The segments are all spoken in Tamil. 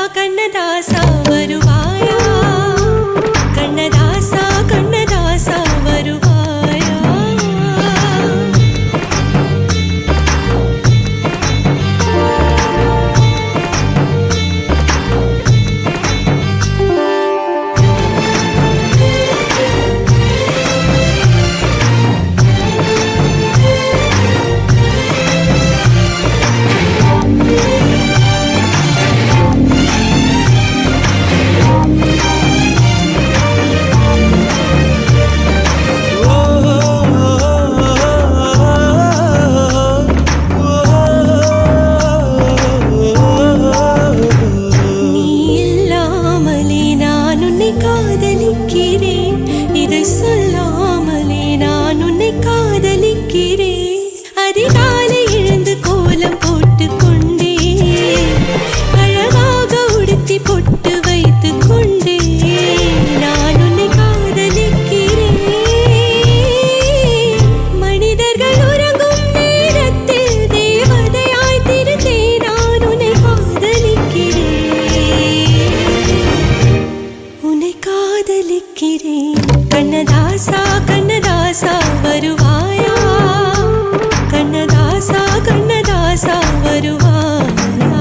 கண்ணதாசா வருவாயா கண்ணதாசா கண்ணதாசா வருவாயா கண்ணதாசா கண்ணதாசா வருவாயா கண்ணதாசா கண்ணதாசா வருவாயா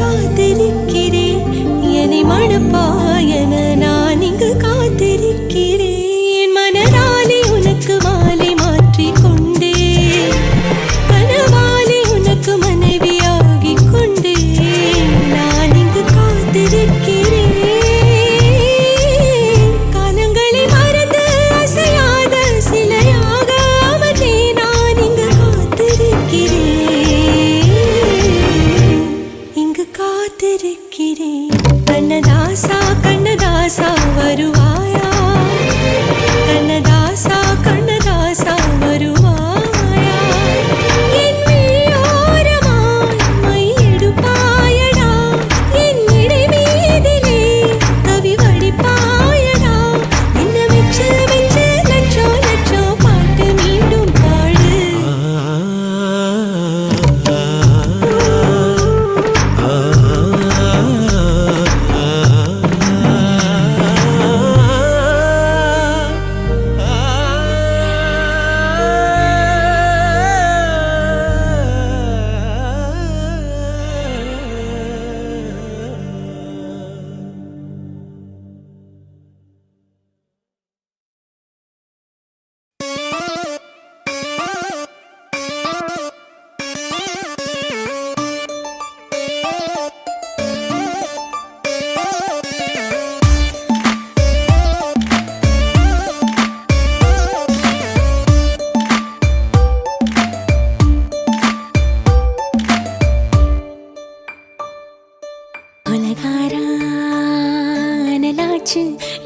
காத்திருக்கிறேன் என்னை மணப்பாயன நான் இங்கு காத்திருக்கிறேன் மனதாலே உனக்கு மாலை மாற்றிக் கொண்டே கனவாலே உனக்கு மனைவியாகி கொண்டே நான் இங்கு காத்திருக்கிறேன் காலங்களை மறந்து அசையாத சிலையாக அவனே நான் இங்கு காத்திருக்கிறேன் காத்திருக்கிறேன் கண்ணதாசா கண்ணதாசா வருவாயா கண்ணதாசா கண்ணதாசா வருவாயா என் விழியோரமாய் மை எடுப்பாயடா என் இடை மீதிலே கவி வடிப்பாயடா என்ன வெச்சு வெச்சு லட்சோ லட்சோ பாட்டு மீண்டும் பாடு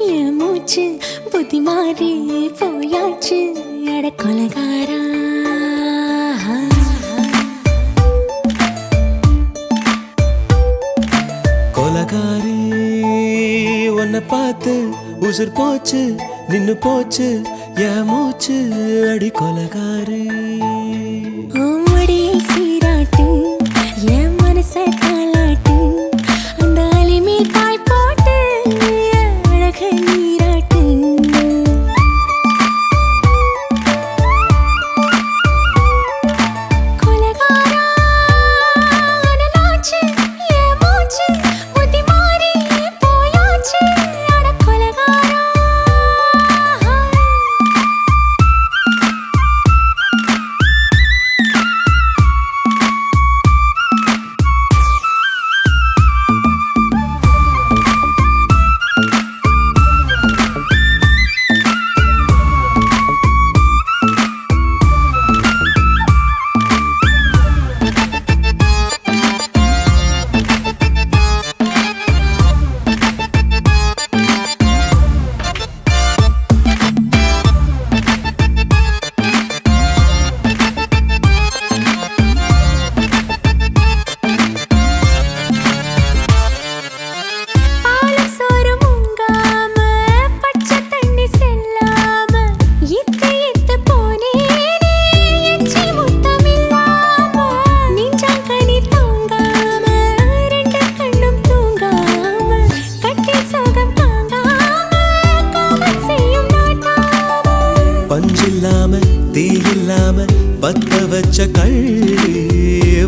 என் மூச்சு புத்தி மாறி போயாச்சு எட கொலகாரா கொலகாரி உன்னை பார்த்து உசுர் போச்சு நின்னு போச்சு என் மூச்சு அடி கொலகாரி ஓமடியை சீராட்டு என் மனசை தாளாட்டு அந்த அலிமேல் பாய் போட்டு அழக நீராட்டு கொலகாரா அனலாச்சு என் மூச்சு புத்தி மாறி போயாச்சு அட கொலகாரா பஞ்சில்லாம தீ இல்லாம பத்த வச்ச கள்ளி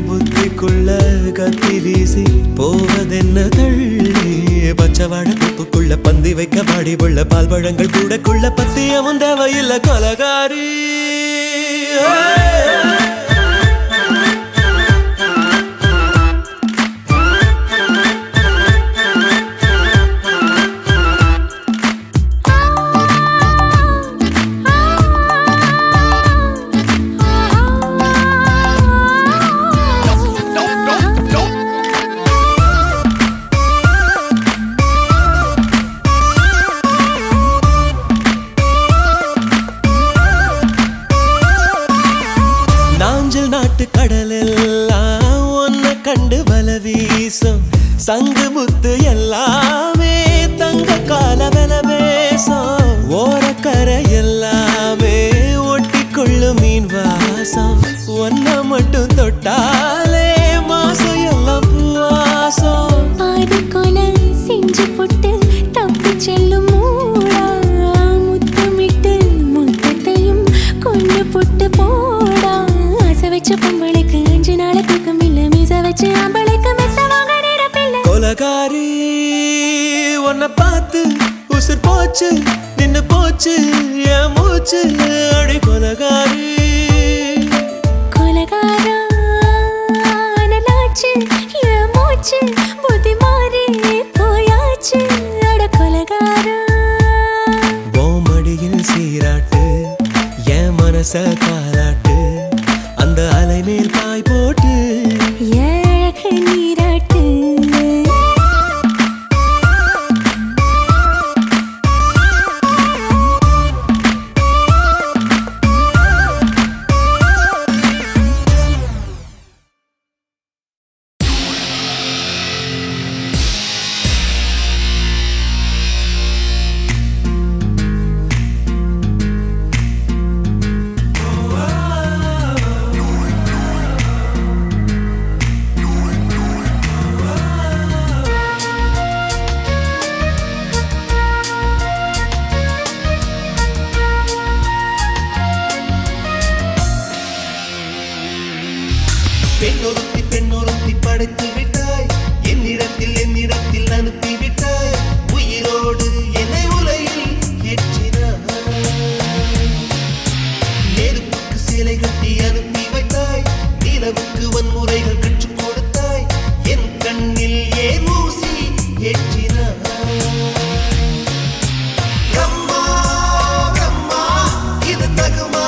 புத்திக்குள்ள கத்தி வீசி போவதென்ன தள்ளி பச்சவாட தொப்புக்குள்ள பந்தி வைக்க பாடி உள்ள பால் பழங்கள் கூடக்குள்ள பத்தியமும் தேவையில்லை கொலகாரி நாட்டு கடலெல்லாம் ஒன்ன கண்டு வல வீசும் சங்கு முத்து எல்லாமே தங்க கால வெல பேசும் ஓரக்கரை எல்லாமே ஒட்டி கொள்ளும் மீன் வாசம் ஒன்ன மட்டும் தொட்டாலே மாசம் எல்லாம் பூவாசம் பாதி கொலை செஞ்சு போட்டு தப்பி செல்லும் மூடா முத்தமிட்டு முத்தத்தையும் கொண்டு போட்டு போடா வச்ச பொம்பளைக்கு 5 நாள் தூக்கம் இல்ல மீச வச்சு ஆம்பளைக்கு மெத்த வாங்க நேரமில்ல கொலகாரி உன்னை பார்த்து உசுர் போச்சு நின்னு போச்சு என் மூச்சு அடி கொலகாரி கொலகாரா நலாச்சு என் மூச்சு புத்தி மாறி போயாச்சு அட கொலகாரா மடியில் சீராட்டு என் மனச காலாட்டு அந்த அலை மேல் பாய் போட்டு ஏழக நீராட்டு பெண்ணொருத்தி படைத்து விட்டாய் என்னிடத்தில் அனுப்பி விட்டாய் உயிரோடு என்னை உலையில் ஏற்றினாய் நெருப்புக்கு சிலை கட்டி அனுப்பி வைத்தாய் நிலவுக்கு வன்முறைகள் கற்றுக் கொடுத்தாய் என் கண்ணில் ஏன் ஊசி ஏற்றினாய் இது தகுமா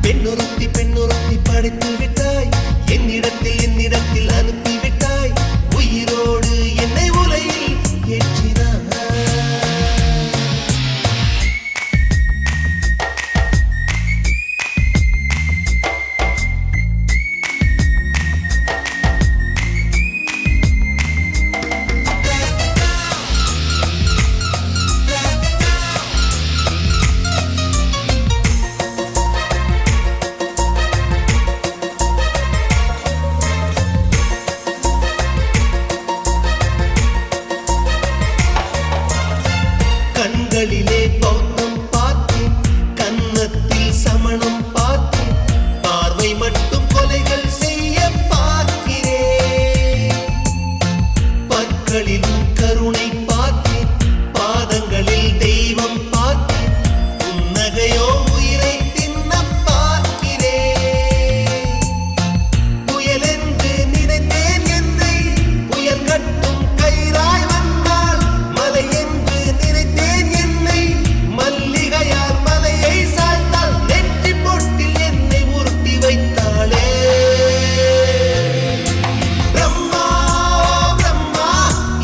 பெண்ணொருத்தி படைத்து விட்டாய் என்னிடத்தில் அனுப்பி விட்டாய் உயிரோடு என்னை உலையில் ஏற்றினாய் கண்களிலே பௌத்தம் பார்த்தேன் கன்னத்தில் சமணம் பார்த்தேன் பார்வை மட்டும் கொலைகள் செய்ய பார்க்கிறேன் பற்களிலும் கருணை பார்த்தேன் பாதங்களில் தெய்வம் பார்த்தேன் புன்னகையோ உயிரை தின்ன பார்க்கிறேன் புயலென்று நினைத்தேன் என்னை புயல் கட்டும் கயிறாய் வந்தால் மலை என்று நினைத்தேன் என்னை மல்லிகையார் மலையை சாய்த்தால் நெற்றி பொட்டில் என்னை உருட்டி வைத்தாளே பிரம்மா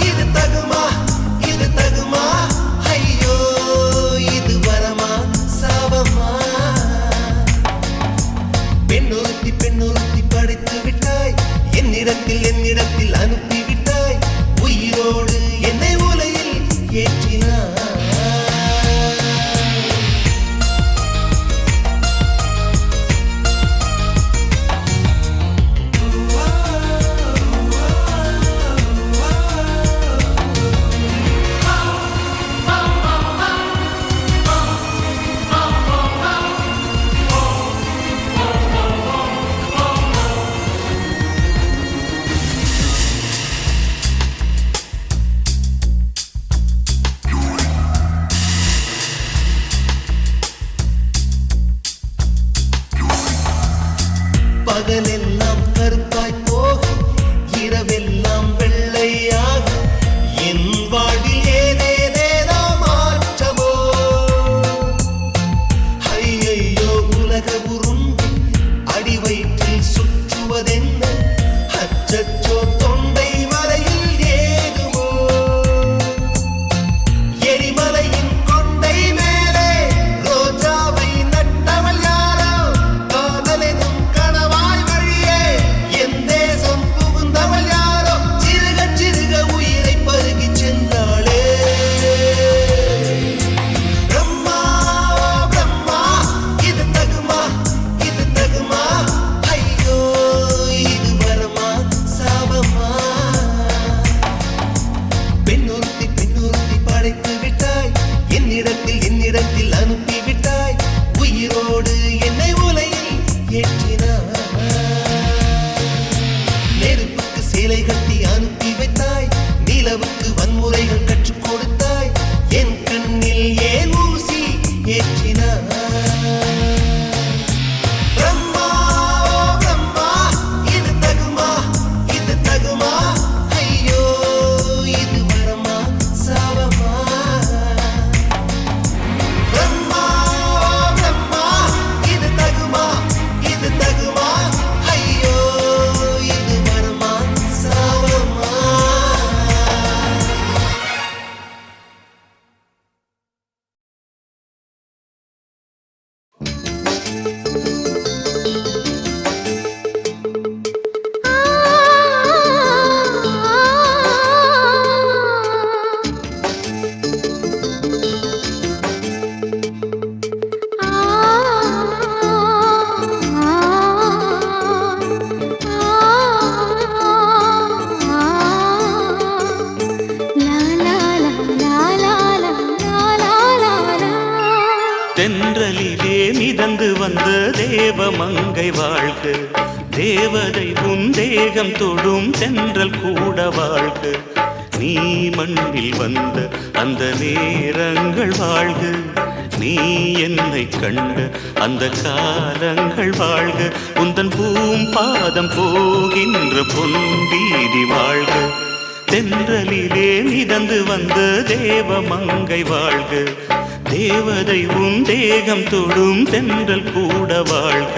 இது தகுமா ஐயோ இது வரமா சாபமா பெண்ணொருத்தி படைத்து விட்டாய் என்னிடத்தில் அனுப்பி விட்டாய் உயிரோடு என்னை உலையில் ஏற்றினாய் பகலெல்லாம் கருப்பாய் போக இரவெல்லாம் வெள்ளையாக என் வாழ்வில் ஏதேதேதோ மாற்றமோ ஐயையோ உலக உருண்டு அடி வயிற்றில் சுற்றுவதென்ன அச்சச்சோ தொண்டை வரையில் ஏதுமோ எரிமலையின் கொண்டை மேலே ரோஜாவை நட்டவள் யாரோ காதலெனும் கணவாய் வழியே என் தேசம் புகுந்தவள் யாரோ சிறுக சிறுக உயிரை பருகி சென்றாளே பிரம்மா பிரம்மா இது தகுமா ஐயோ இது வரமா சாபமா பெண்ணொருத்தி படைத்து விட்டாய் என்னிடத்தில் அனுப்பி விட்டாய் உயிரோடு என்னை உலையில் ஏற்றினாய் நெருப்புக்கு சேலை கட்டி அனுப்பி வைத்தாய் நிலவுக்கு வன்முறைகள் கற்றுக் கொடுத்தாய் என் கண்ணில் ஏன் ஊசி ஏற்றினாய் பிரம்மா பிரம்மா இது தகுமா ஐயோ இது வரமா சாபமா பிரம்மா பிரம்மா இது தகுமா ஐயோ இது வரமா சாபமா தென்றலிலே மிதந்து வந்த தேவமங்கை வாழ்க தேவதை உன் தேகம் தொடும் தென்றல் கூட வாழ்க நீ மண்ணில் வந்த அந்த நேரங்கள் வாழ்க நீ என்னை கண்ட அந்த காலங்கள் வாழ்க உந்தன் பூம்பாதம் போகின்ற பொன் வீதி வாழ்க தென்றலிலே மிதந்து வந்த தேவமங்கை வாழ்க தேவதை உன் தேகம் தொடும் தென்றல் கூட வாழ்க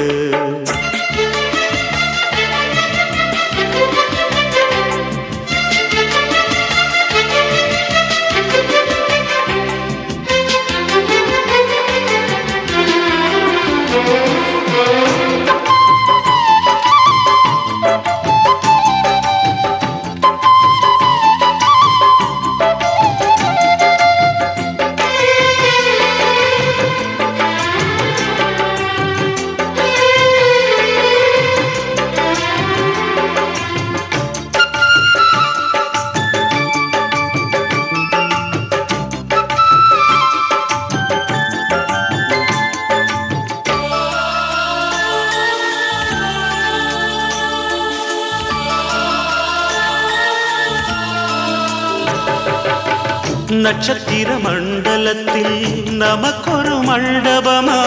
நட்சத்திர மண்டலத்தில் நமக்கொரு மண்டபமா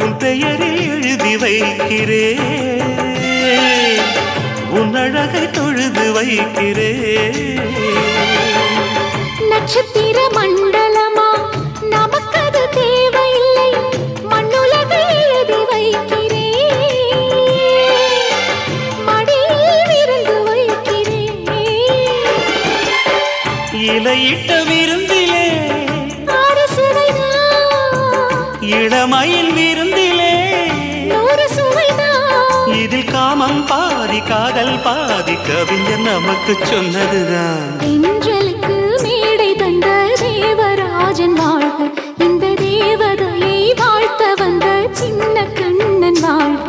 உன் பெயரில் எழுதி வைக்கிறே உன் அழகை தொழுது வைக்கிறே நட்சத்திர மண்டலமா நமக்கது தேவையில்லை மண்ணுலகை எழுதி வைக்கிறேன் மடியில் விருந்து வைக்கிறேன் இலையிட்ட விருந்திலே ஆறு சுவைதான் இளமையில் விருந்திலே நூறு சுவைதான் இதில் காமம் பாதி காதல் பாதி கவிஞர் நமக்கு சொன்னதுதான் தென்றலுக்கு மேடை தந்த தேவராஜன் வாழ்க இந்த தேவதையை வாழ்த்த வந்த சின்ன கண்ணன் வாழ்க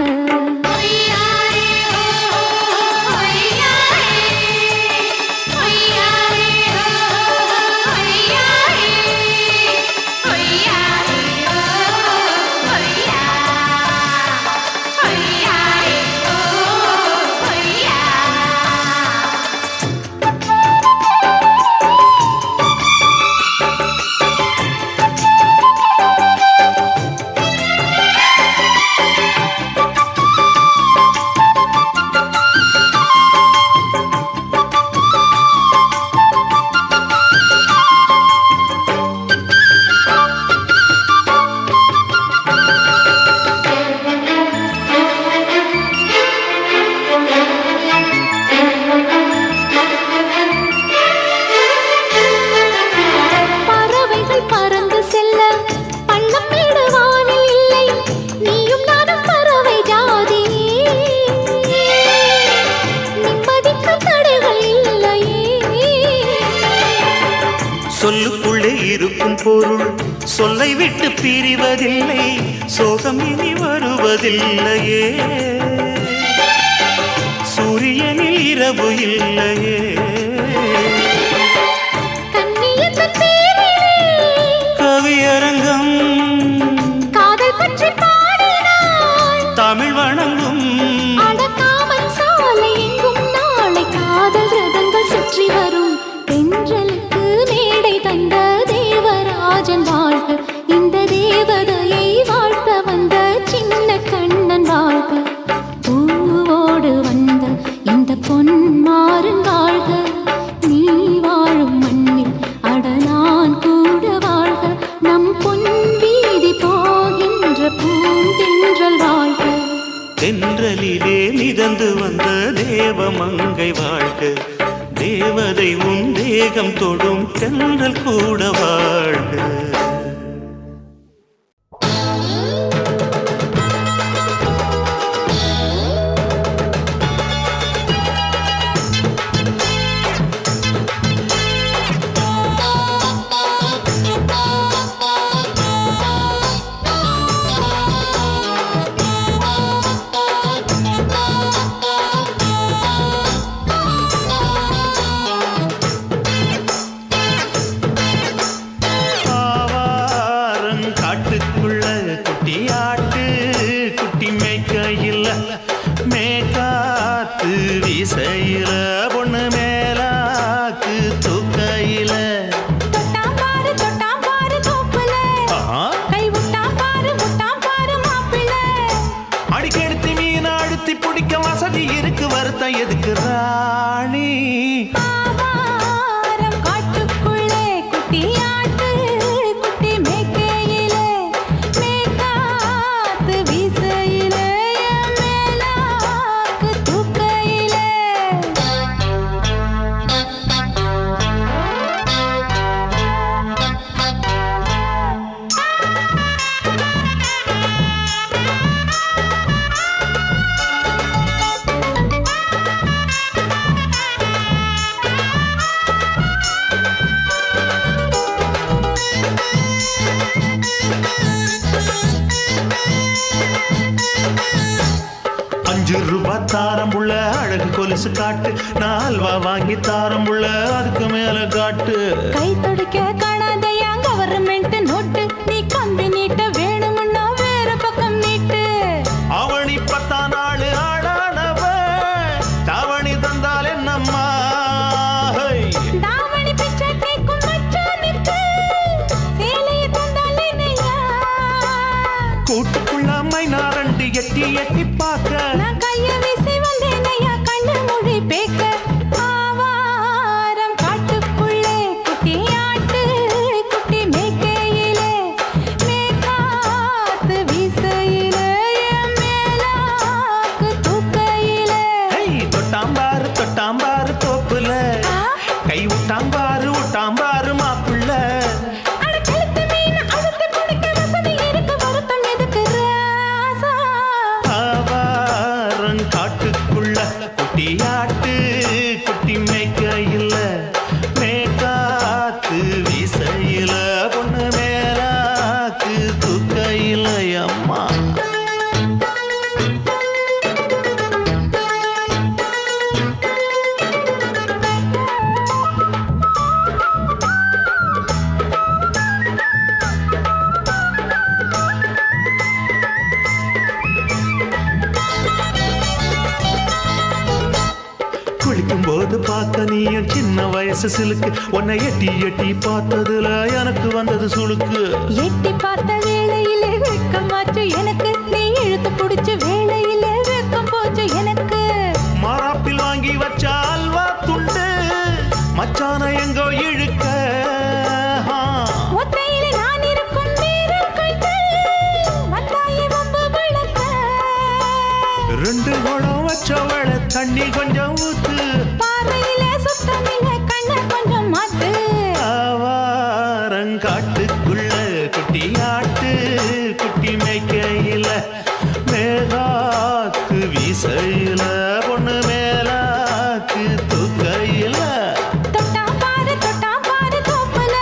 சொல்லுக்குள்ளே இருக்கும் பொருள் சொல்லை விட்டு பிரிவதில்லை, சோகம் இனி வருவதில்லையே. சூரியனில் இரவு இல்லையே. கவியரங்கம் காதல் பற்றி பாடினாள், தமிழ் வணங்கும் அடக்காமன் சாலை எங்கும் நாளை காதல் ரதங்கள் சுற்றி வரும். தென்றலுக்கு மேடை தந்த தேவராஜன் வாழ்க, இந்த தேவதையை வாழ்த்த வந்த சின்ன கண்ணன் வாழ்க. பூவோடு வந்த இந்த பொன்மாறன் வாழ்க, நீ வாழும் மண்ணில் அட நான் கூட வாழ்க. நம் பொன் வீதி போகின்ற பூந்தென்றல் வாழ்க. தென்றலிலே மிதந்து வந்த தேவமங்கை வாழ்க, தேவதை உன் தேகம் தொடும் தென்றல் கூட வாழ்க. எதுக்கு ராணி காட்டுக்குள்ளே குட்டியாட்டு குட்டி மேய்க்கையிலே மேய்காத்து வீசையிலே மேலாக்கு தூக்கையிலே. ₹5 தாரம்புள்ள அழகு கொலுசு காட்டு, நால்வா வாங்கி தாரம்புள்ள அதுக்கு மேல காட்டு. கை தொடுக்க காணாதையா கவர்மெண்ட் நோட்டு, நீ கம்பி நீட்ட வேணும்னா வேற பக்கம் நீட்டு. அவனி 10 நாள் ஆடானவ தாவணி தந்தால் என்னம்மா, தாவணி பிச்சை கேக்கும் மச்சானுக்கு சேலையை தந்தால் என்னையா. கூட்டுக்குள்ள மைனாரண்டி எட்டி எட்டி பார்க்க, நான் கைய வீசி வந்தேனையா கண்ணு மொழி பேக்க. ஆவாரம் காட்டுக்குள்ளே குட்டியாட்டு குட்டி மேய்க்கையிலே மேய்காத்து வீசையிலே மேலாக்கு தூக்கையிலே. தொட்டாம்பாரு தோப்புல கை விட்டாம்பாரு மாப்புள்ள. அட கழுத்து மீன் அழுத்து பிடிக்க வசதி இருக்கு, வருத்தம் எதுக்கு ராசா. ஆவாரம் காட்டுக்குள்ள குட்டியாட்டு குட்டி மேய்க்கையில மேய்காத்து வீசையில பொண்ணு மேலாக்கு தூக்கையில அம்மா. குளிக்கும் போது பார்க்க நீயும் சின்ன வயசு சிலுக்கு, உன்னை எட்டி எட்டி பார்த்ததுல எனக்கு வந்தது சுளுக்கு. எட்டி பார்த்த வேளையிலே வெட்கமாச்சு எனக்கு, நீ இழுத்து பிடிச்ச வேளையிலே வெட்கம் போச்சு எனக்கு. மாறாப்பில் வாங்கி வச்ச அல்வா துண்டு மச்சான எங்கோ இழுக்க. ஒத்தையிலே நான் இருக்கும் நேரம் கண்டு வந்தாயே வம்பு விளக்க. 2 குடம் வச்சவள தண்ணி கொஞ்சம் ஊத்து, பாறையிலே சுத்தமில்லை கண்ண கொஞ்சம் மாத்து. ஆவாரங்காட்டுக்குள்ள குட்டியாட்டு குட்டி மேய்க்கையில மேலாக்கு வீசையில பொண்ணு மேலாக்கு தூக்கையில. தொட்டாம் பாரு தோப்புல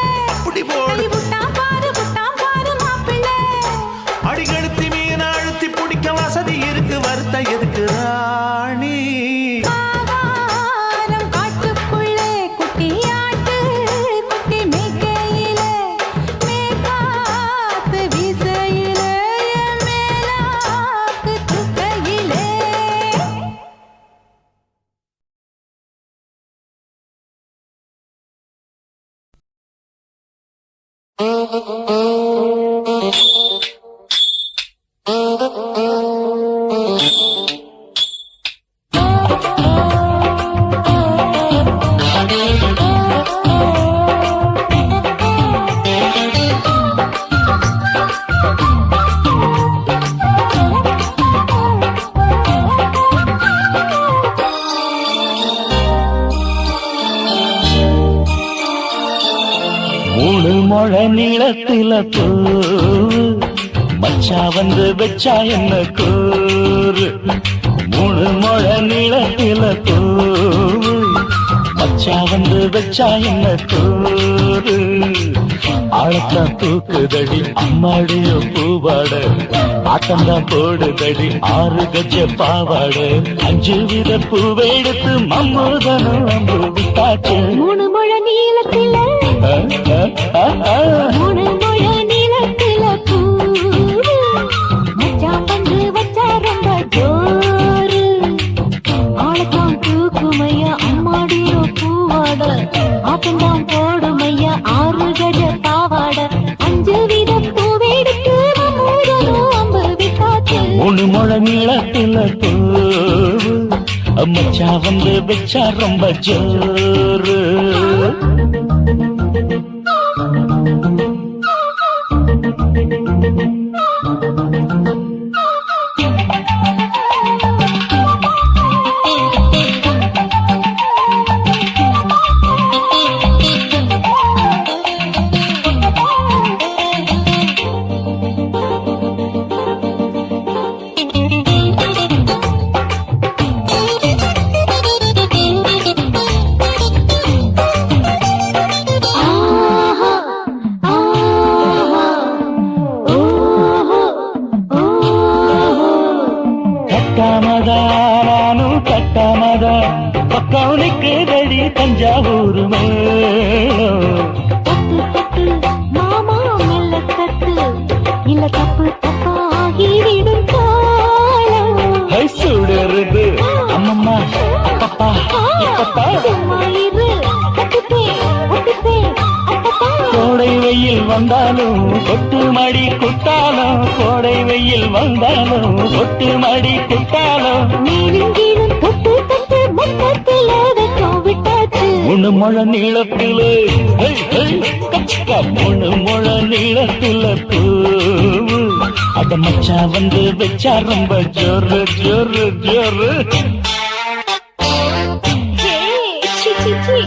மூணு முழ நீளத்தில பூ மச்சா வந்து வச்சா என்ன கூறு மூணு முழ நீளத்தில பூ மச்சா வந்து வச்சா என்ன கூறு ஆழத்தான் தூக்குதடி அம்மாடியோ பூவாட ஆட்டம்தான் போடுதடி 6 கஜ பாவாட 5 வித பூவெடுத்து மம்மூதனும் அம்பு விட்டாச்சு மூணு முழ நீளத்தில மூணு முழ நீளத்தில பூ மச்சான் வந்து வச்சா ரொம்ப ஜோரு ஆளத்தான் தூக்குமையா அம்மாடியோ பூவாட ஆட்டம்தான் போடுமையா 6 கஜ பாவாட 5 வித பூவெடுத்து மம்மூதனும் அம்பு விட்டாச்சு மூணு முழ நீளத்தில பூ மச்சா வந்து வச்சா ரொம்ப ஜோரு கட்டாமதானும் கட்டாமதா பக்கவனுக்கு தடி தஞ்சாவூர் மேளம் தட்டு மாமா மெல்ல தட்டு இல்ல தப்பு தப்பாகிவிடும் காலம் சுடருது அம்மம்மா அப்பப்பா இப்பப்பா சும்மா இரு கட்டுப்பே ஒட்டுப்பே அப்பப்பா கோடை வெயில் வந்தாலும் கொட்டு மடி குத்தாலும் கோடை வெயில் வந்தாலும் கொட்டு மடி குத்தாலும் மேலும் கீழும் தொட்டு தொட்டு மொத்தத்தில் வெக்கம் விட்டாச்சு மூணு முழ நீளத்தில மூணு முழ நீளத்தில பூவு அத மச்சா வந்து வச்சா ரொம்ப ஜோரு ஜோரு ஜோரு சி சி சி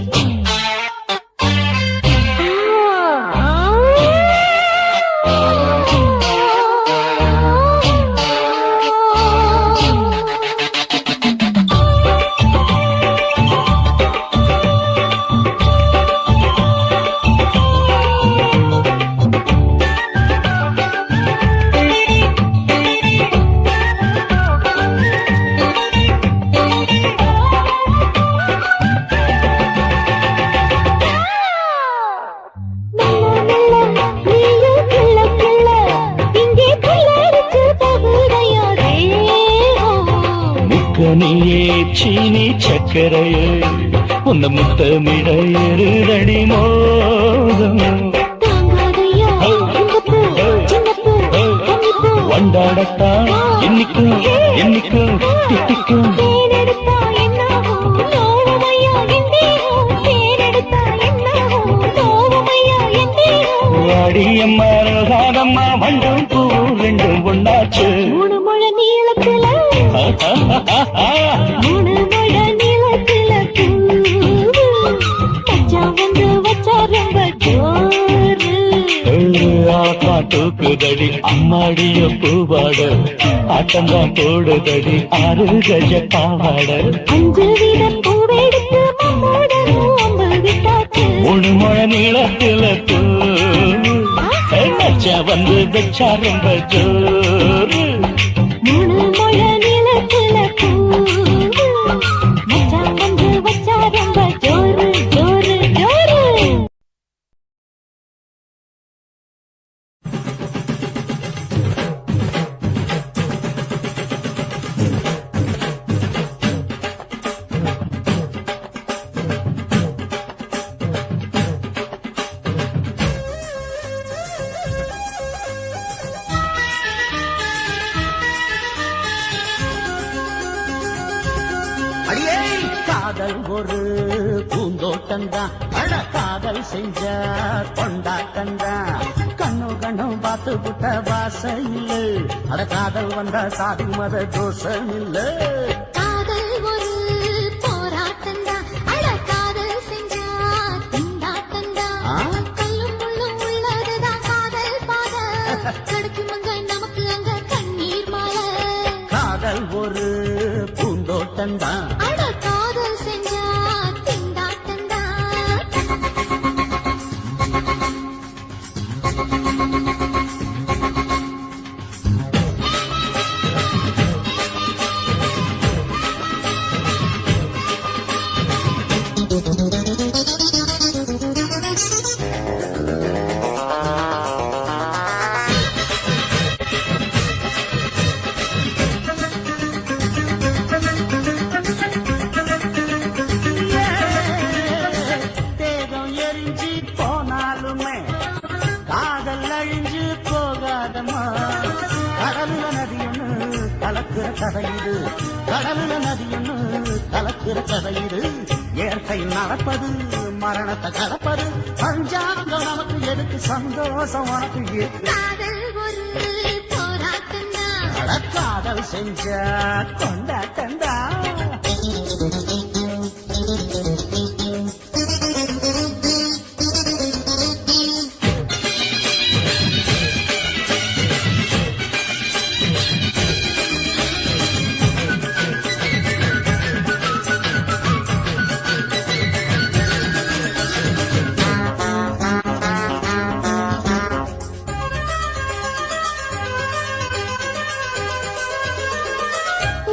நீயே சீனி சக்கரையே உன்ன முத்தமிட எருதடி மோதம் வண்டாடத்தான் என்னைக்கும் என்னைக்கும் திட்டிக்கும் வாடியம்மா ரோசாதம்மா வண்டும் பூ ரெண்டும் ஒண்ணாச்சு மூணு முழ நீளத்துல மூணு முழ நீளத்துல மச்சா வந்து வச்சா ரொம்ப ஜோரு தூக்குதடி அம்மாடிய பூவாட ஆட்டம்தான் போடுதடி 6 கஜ பாவாட 5 வித பூவெடுத்து மம்மூடனும் அம்பு விட்டாச்சு மூணு முழ நீளத்தில பூ மச்சா வந்து வச்சா ரொம்ப ஜோரு மூணு முழ நீளத்துல மச்சா வந்து வச்சா ரொம்ப ஜோரு ஜோரு ஜோரு ஒரு பூந்தோட்டந்தான் அட காதல் செஞ்ச கொண்டாட்டந்தான் கண்ணு கண்ணும் பார்த்து புட்ட வாசம் இல்ல அட காதல் வந்தா சாதி மத தோஷம் இல்ல காதல் ஒரு போராட்டம்தான் அட காதல் செஞ்சா திண்டாட்டம்தான் கல்லும் முள்ளும் உள்ளதுதான் காதல் பாத கிடைக்கும் அங்க நமக்கு அங்க கண்ணீர் மாலை காதல் ஒரு பூந்தோட்டந்தான் அட காதல் செஞ்சா திண்டாட்டம்தான் தேகம் எரிஞ்சு போனாலுமே காதல் அழிஞ்சு போகாதமா கடலுல நதியொன்னு கலக்கிற கதையிடு கடலுல நதியொன்னு கலக்கிற கதையிடு இயற்கை நடப்பது மரணத்தை கலப்பது பஞ்சாங்கம் நமக்கு எதுக்கு சந்தோஷம் உனக்கு இருக்கு காதல் ஒரு போராட்டம்தான் அட காதல் செஞ்ச கொண்டாட்டந்தா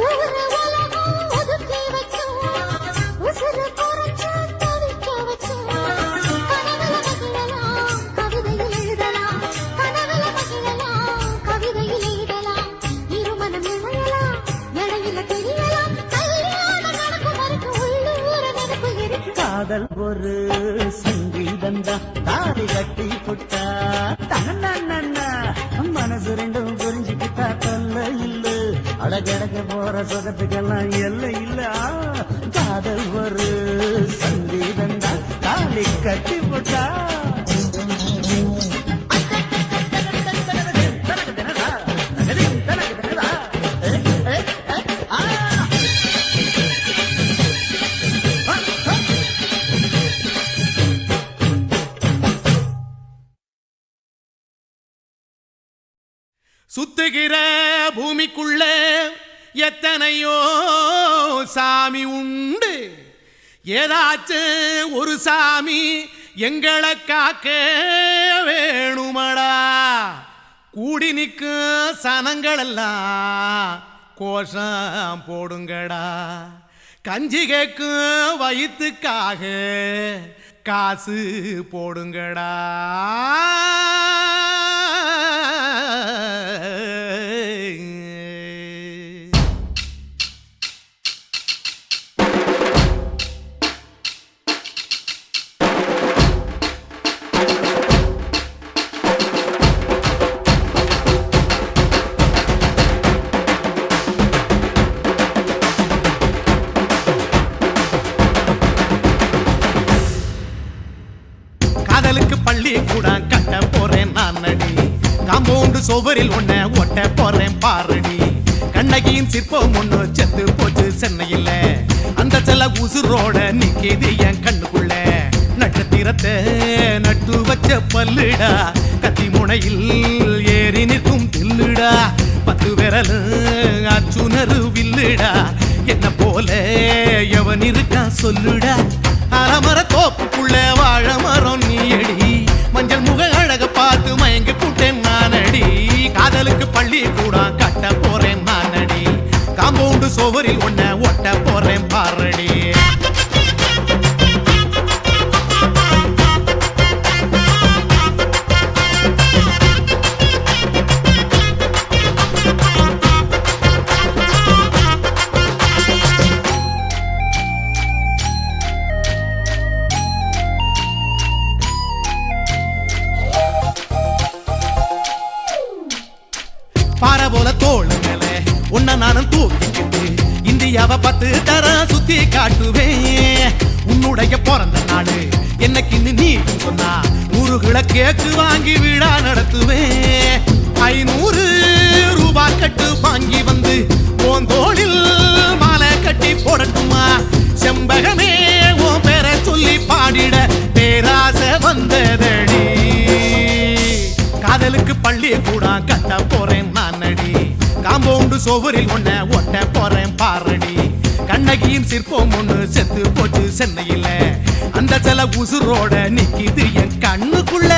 ஊரு உலகம் ஒதுக்கி வச்சோம் உசுறு குறைச்சு தவிக்க வச்சோம் கனவுல மகிழலாம் கவிதையில் எழுதலாம் கனவுல மகிழலாம் கவிதையில் எழுதலாம் இருமனம் இணையலாம் இடையில தெரியலாம் கல்யாணம் நடக்கும் வரைக்கும் உள்ளூர நினைப்பு இருக்கு காதல் ஒரு சங்கீதந்தா தாடி கட்டி புட்டா தன்னா மனசு ரெண்டும் புரிஞ்சுக்கிட்டா தொல்ல இல்ல அழகழக போற சுகத்துக்கெல்லாம் எல்லை இல்ல காதல் ஒரு சங்கீதந்தா தாடி கட்டி புட்டா சுத்துகிற பூமிக்குள்ள எத்தனையோ சாமி உண்டு ஏதாச்சும் ஒரு சாமி எங்களை காக்க வேணுமடா கூடி நிற்கும் சனங்களெல்லாம் கோஷம் போடுங்கடா கஞ்சி கேக்கும் வயிற்றுக்காக காசு போடுங்கடா காதலுக்கு பள்ளி கூட கட்ட போறேன் நான் நடி காம்பவுண்டு சுவரில் ஒன்ன ஒட்ட போறேன் பாரடி கண்ணகியின் சிற்பம் ஒண்ணு செத்து போச்சு சென்னையில் அந்த சில உசுரோட நிக்கிது என் கண்ணுக்குள்ள நட்சத்திரத்தை நட்டு வச்ச பல்லுடா கத்தி முனையில் ஏறி நிற்கும் தில்லுடா 10 விரல் அச்சுணரு வில்லுடா என்ன போல எவன் இருக்கா சொல்லுடா அலமர தோப்புக்குள்ள வாழ மரம் நீயடி மஞ்சள் முக அழக பார்த்து மயங்கி புட்டேன் நானடி காதலுக்கு பள்ளி கூட கட்ட போறேன் நானடி காம்பவுண்டு சுவரில் ஒன்ன ஒட்ட போறேன் பாரடி பாறை போல தோள் மேல உன்ன நானும் தூக்கிக்கிட்டு இந்தியாவை 10 தரம் சுத்தி காட்டுவேன். உன்னுடைய பிறந்த நாடு என்னைக்குன்னு நீ சொன்னா 100 கிலோ கேக்கு வாங்கி விழா நடத்துவேன். 500 ரூபாய் கட்டு வாங்கி வந்து உன் தோளில் மாலை கட்டி போடட்டுமா? செம்பகமே உன் பேரை சொல்லி பாடிட பேராசை வந்ததடி. காதலுக்கு பள்ளி கூட கட்ட போறேன் நான் அடி. காம்பவுண்டு சோவரில் ஒன்ன ஒட்ட போறேன் பாரடி. கண்ணகியின் சிற்பம் ஒண்ணு செத்து போச்சு சென்னையில. அந்த சில உசுரோட நிக்கிது என் கண்ணுக்குள்ள.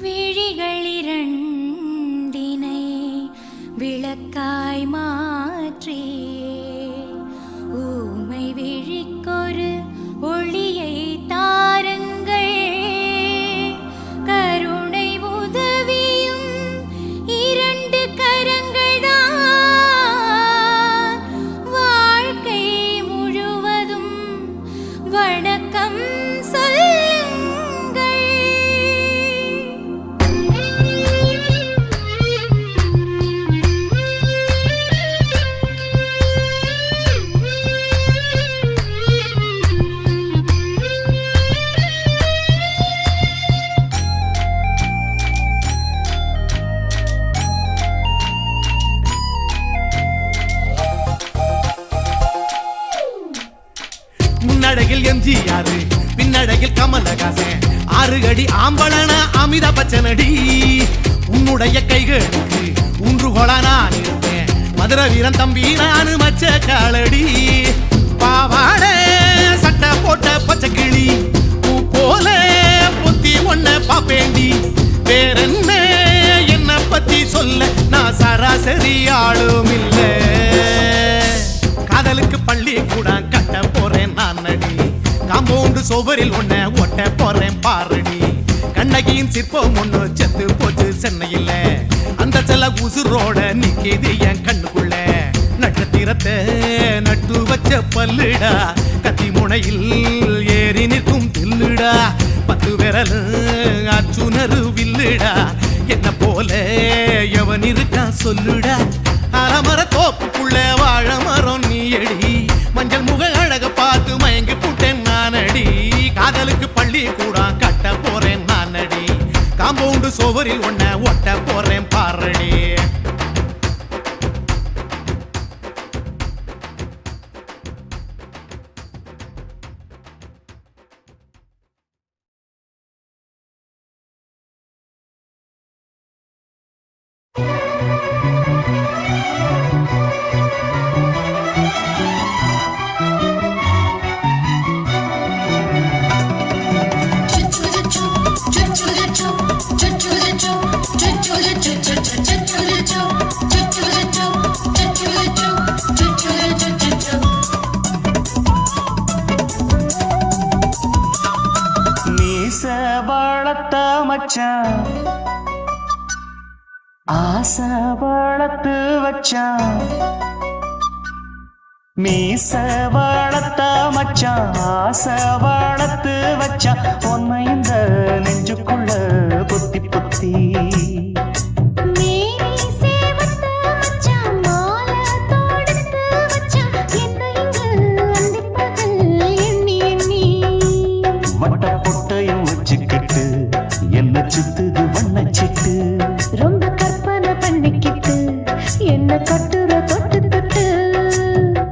விழிகளிரண்டினை விளக்காய் மாற்றி ஊமை விழிக்கொரு ஒளியை தாருங்கள். கருணை உதவியும் 2 கரங்கள்தான். வாழ்க்கை முழுவதும் வணக்கம் சொல்லுங்கள். முன்னழகில் எம்ஜிஆர் பின்னழகில் கமலஹாசன் 6 அடி ஆம்பளன அமிதாப் பச்சனடி. உன்னுடைய கைகளுக்கு ஊன்றுகோலா நான் இருப்பேன். மதுரை வீரன் தம்பி நானு மச்ச காலடி. பாவாட சட்டை போட்ட பச்சை கிளி பூ போல பொத்தி ஒன்ன பாப்பேண்டி. வேறென்ன என்ன பத்தி சொல்ல நான் சராசரி ஆளும் இல்ல. காதலுக்கு பள்ளி கூட கட்ட போறேன் நான் அடி. காம்பவுண்டு சோவரில் ஒன்ன ஒட்ட போறேன் பாரடி. கண்ணகியின் சிற்பம் ஒண்ணு செத்து போச்சு சென்னையில. அந்த சில உசுரோட நிக்கிது என் கண்ணுக்குள்ள. நட்சத்திரத்தை நட்டு வச்ச பல்லுடா. கத்தி முனையில் ஏறி நிற்கும் தில்லுடா. 10 விரல் அச்சுணரு வில்லுடா. என்ன போல எவன் இருக்கான் சொல்லுடா. அலமர தோப்புக்குள்ள வாழ மரம் நீ அடி. மஞ்சள் முக அழக பார்த்து மயங்கி புட்டேன் நான் அடி. காதலுக்கு பள்ளி கூட கட்ட போறேன் நான் அடி. காம்பவுண்டு சோவரில் ஒன்ன ஒட்ட போறேன் பாரடி. மீச வளர்த்த மச்சான் ஆசை வளர்த்து வச்சான். மீச வளர்த்த மச்சான் ஆசை வளர்த்து வச்சான். உன்னை இந்த நெஞ்சுக்குள்ள பொத்தி பொத்தி வட்ட பொட்டையும் வச்சுக்கிட்டு என்ன சுத்துது வண்ணச்சிட்டு. ரொம்ப கற்பனை பண்ணிக்கிட்டு என்ன கட்டுற தொட்டு தொட்டு.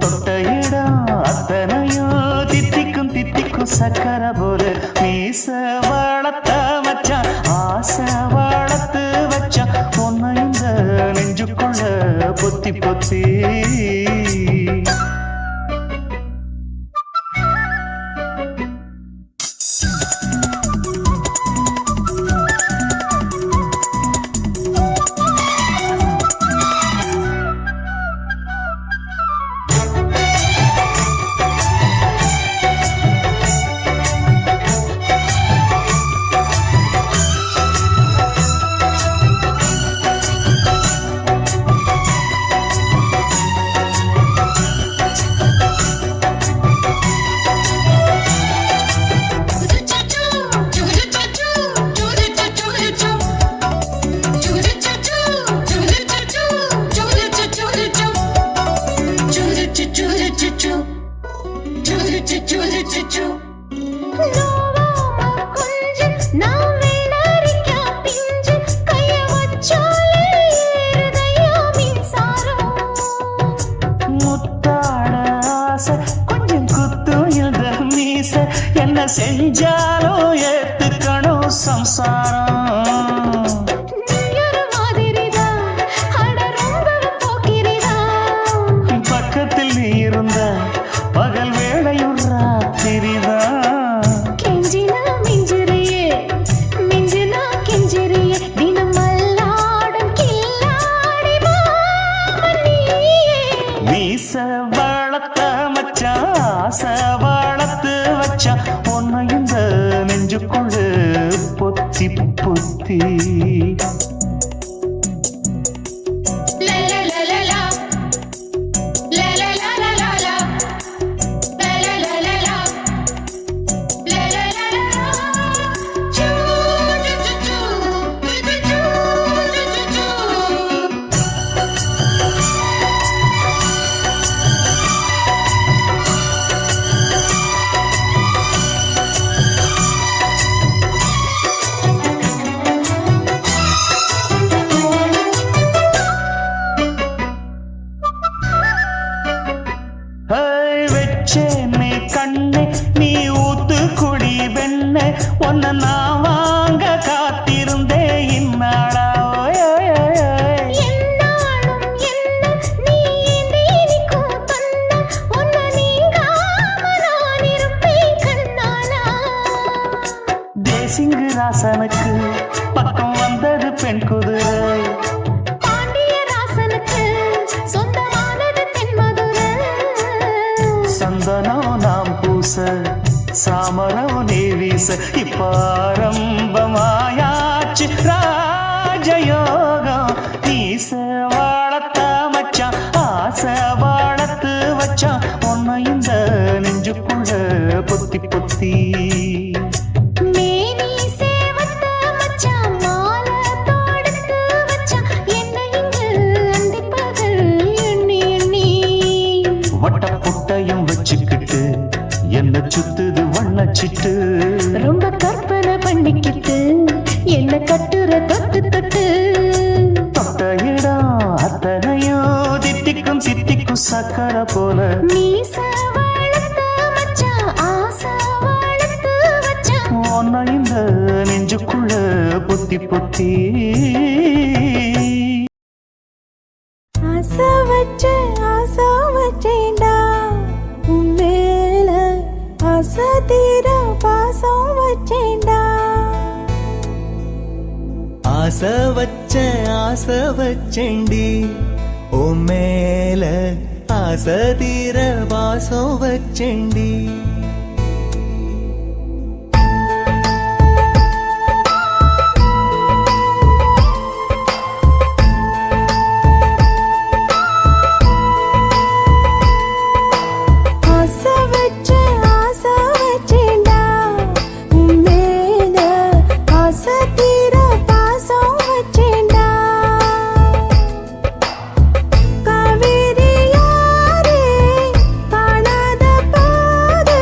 தொட்ட இடம் அத்தனையும் தித்திக்கும் தித்திக்கும் சக்கரை போல. மீச வளர்த்த மச்சான் ஆசை வளர்த்து வச்சான். உன்னை இந்த நெஞ்சுக்குள்ள பொத்தி பொத்தி நோவாம கொஞ்சம் நான் வெள்ளரிக்கா பிஞ்சு கைய வச்சாலே ஏறுதையா மின்சாரம். முத்தாட ஆசை கொஞ்சம் குத்தும் இந்த மீச என்ன செஞ்சாலும் ஏத்துக்கணும் சம்சாரம். நீயொரு மாதிரிதான், அட ரொம்ப போக்கிரிதான். பக்கத்தில் நீ இருந்த பகல் வேளையும் ராத்திரிதான். கெஞ்சினா மிஞ்சிறியே, மிஞ்சினா கெஞ்சிறியே, தினம் மல்லாடும் கில்லாடி மாமன் நீயே. மீச வளர்த்த மச்சான் ஆசை வளர்த்து வச்சான் உன்னை இந்த நெஞ்சுக்குள்ள பொத்தி பொத்தி. La la la la la. La la la la la la. La la la la la. La la la la la. Choo choo choo choo. Choo choo choo choo. வச்சேனே கண்ணே நீ ஊத்து குடி வெண்ணே உன்னை நான் வாங்க காத்திருந்தே இந்நாளா. ஓய், ஓய், ஓய், ஓய். என்னாலும் என்ன நீ நீதிக்கும் கண்ணா, உன்னை நீங்காம நான் இருப்பேன் கண்ணாலா. தேசிங்கு ராசனுக்கு பக்கம் வந்தது பெண் குதிரை. பாண்டியராசனுக்கு சொந்தமானது தென்மதுரை. சந்தனம் நாம் பூச சாமரம் நீ வீச இப்ப ஆரம்பமாயாச்சு ராஜயோகம். நீச வாழத்த மச்சான் ஆசை வாழத்து வச்சான் உன்னை இந்த நெஞ்சுக்குள்ள பொத்தி பொத்தி. மேனி சேவத்த மச்சான் மாலை தொடுத்து வச்சான் என்னை இங்கு அந்திப்பகல் எண்ணி எண்ணி. வட்ட புட்டையும் வச்சுக்கிட்டு என்ன சுத்துது வண்ணச்சிட்டு. ரொம்ப கற்பனை பண்ணிக்கிட்டு என்ன கட்டுற தொட்டு தொட்டு. தொட்ட இடம் அத்தனையோ தித்திக்கும் தித்திக்கும் சக்கரை போல. மீச வளர்த்த மச்சான் ஆசை வளர்த்து வச்சான் உன்னை இந்த நெஞ்சுக்குள்ள பொத்தி பொத்தி. ஆசை வச்சேன்டா உன் மேல ஆசை தீர பாசம் வச்சேன்டா. ஆசை வச்சேண்டி உன் மேல ஆசை தீர வாசம் வச்சேண்டி. ஆசை வச்சேன்டா உன் மேல ஆசை தீர பாசம் வச்சேன்டா. காவேரி யாரே காணாத போது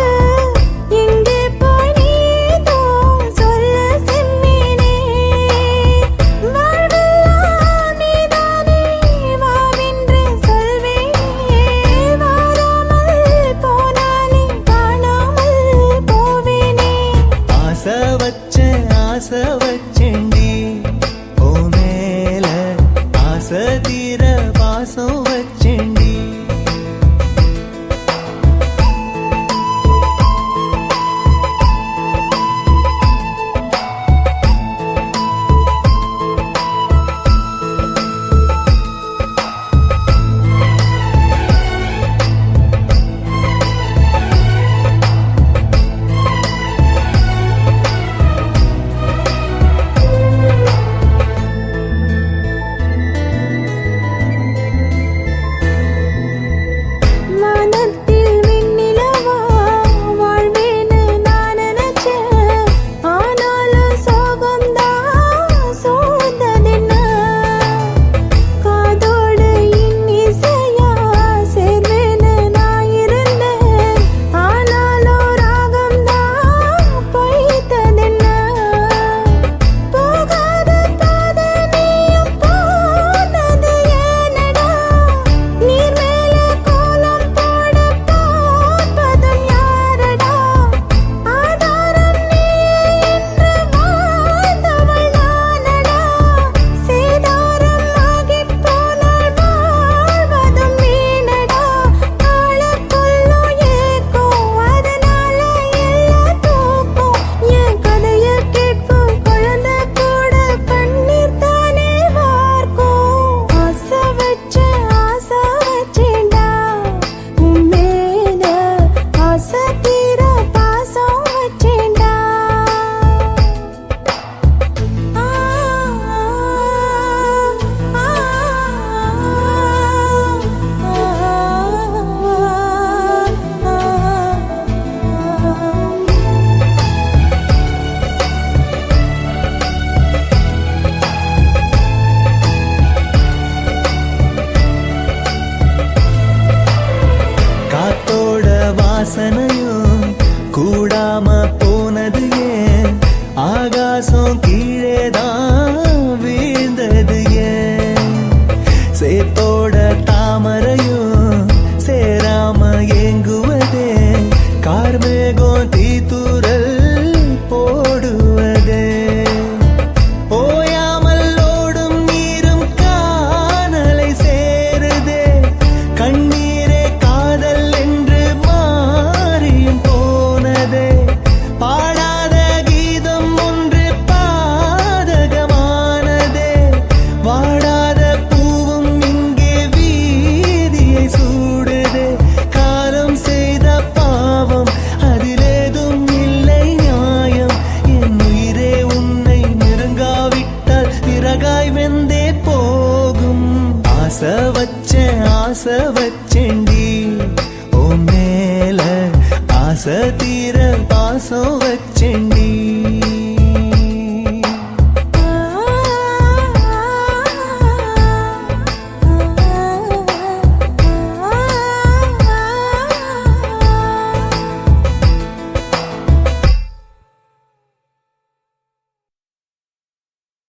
தீர பாசம் வச்செண்டி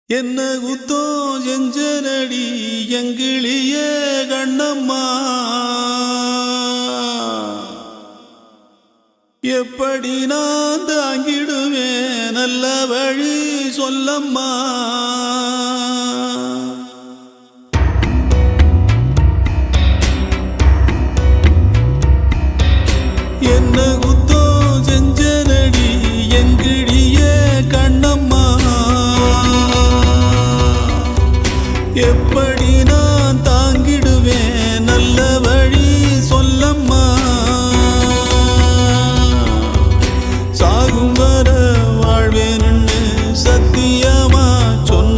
என்ன குத்தோ செஞ்சனடி எங்கிளிய கண்ணம்மா எப்படி நான் தாங்கிடுவேன் நல்ல வழி சொல்லம்மா என்ன குத்தோ செஞ்சனடி எங்கிளிய கண்ணம்மா எப்படி நான் தாங்கிடுவேன் நல்ல வழி சொல்லம்மா சாகும் வர வாழ்வேன்னு சத்தியமா சொன்ன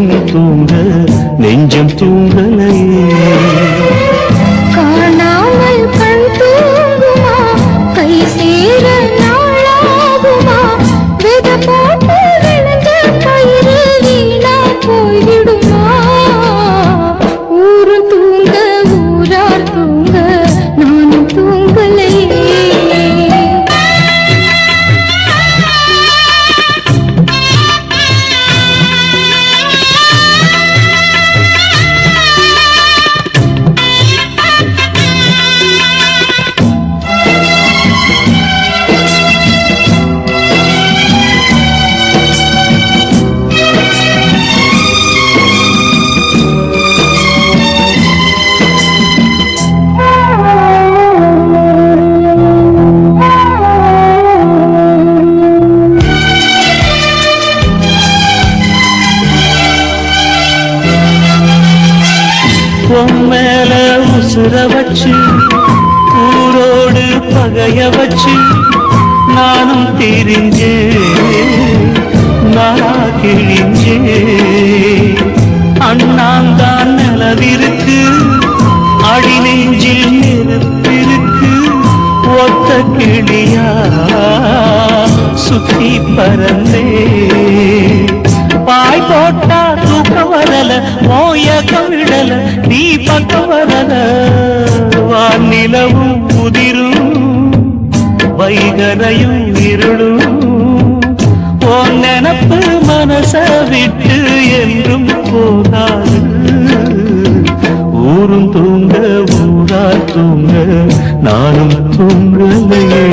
மீனும் தூங்க நெஞ்சம் தூங்கலையே. காணாமல் கண் தூங்குமா, கை சேர நாளாகுமா, வித போட்டு விழுந்த கயிறு வீணா போய்விடுமா. ஊரு தூங்க ஊரார் தூங்க நானும் தூங்கலையே. மேல உசுர வச்சு ஊரோடு பகைய வச்சு நானும் திரிஞ்சே நாளா கிழிஞ்சே. அண்ணாந்தான் நிலவிருக்கு அடி நெஞ்சில் நெருப்பிருக்கு. ஒத்த கிளியா சுத்தி பறந்தே பாய் போட்டா தூக்கம் வரல, மோயக்கம் விடல, நீ பக்கம் வரல. வானிலவும் முதிரும் வைகரையும் இருளும் உன் நினப்பு மனச விட்டு என்றும் போகாது. ஊரும் தூங்க ஊரா தூங்க நானும் தூங்கலையே.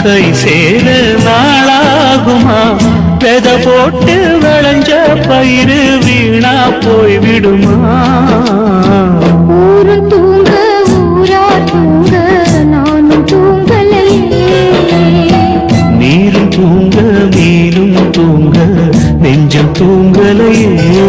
கை சேர நாளாகுமா, வெத போட்டு விளைஞ்ச பயிறு வீணா போய் விடுமா. ஊரு தூங்க ஊரா தூங்க நானும் தூங்கலையே. நீரும் தூங்க நீரும் தூங்க நெஞ்சம் தூங்கலையே.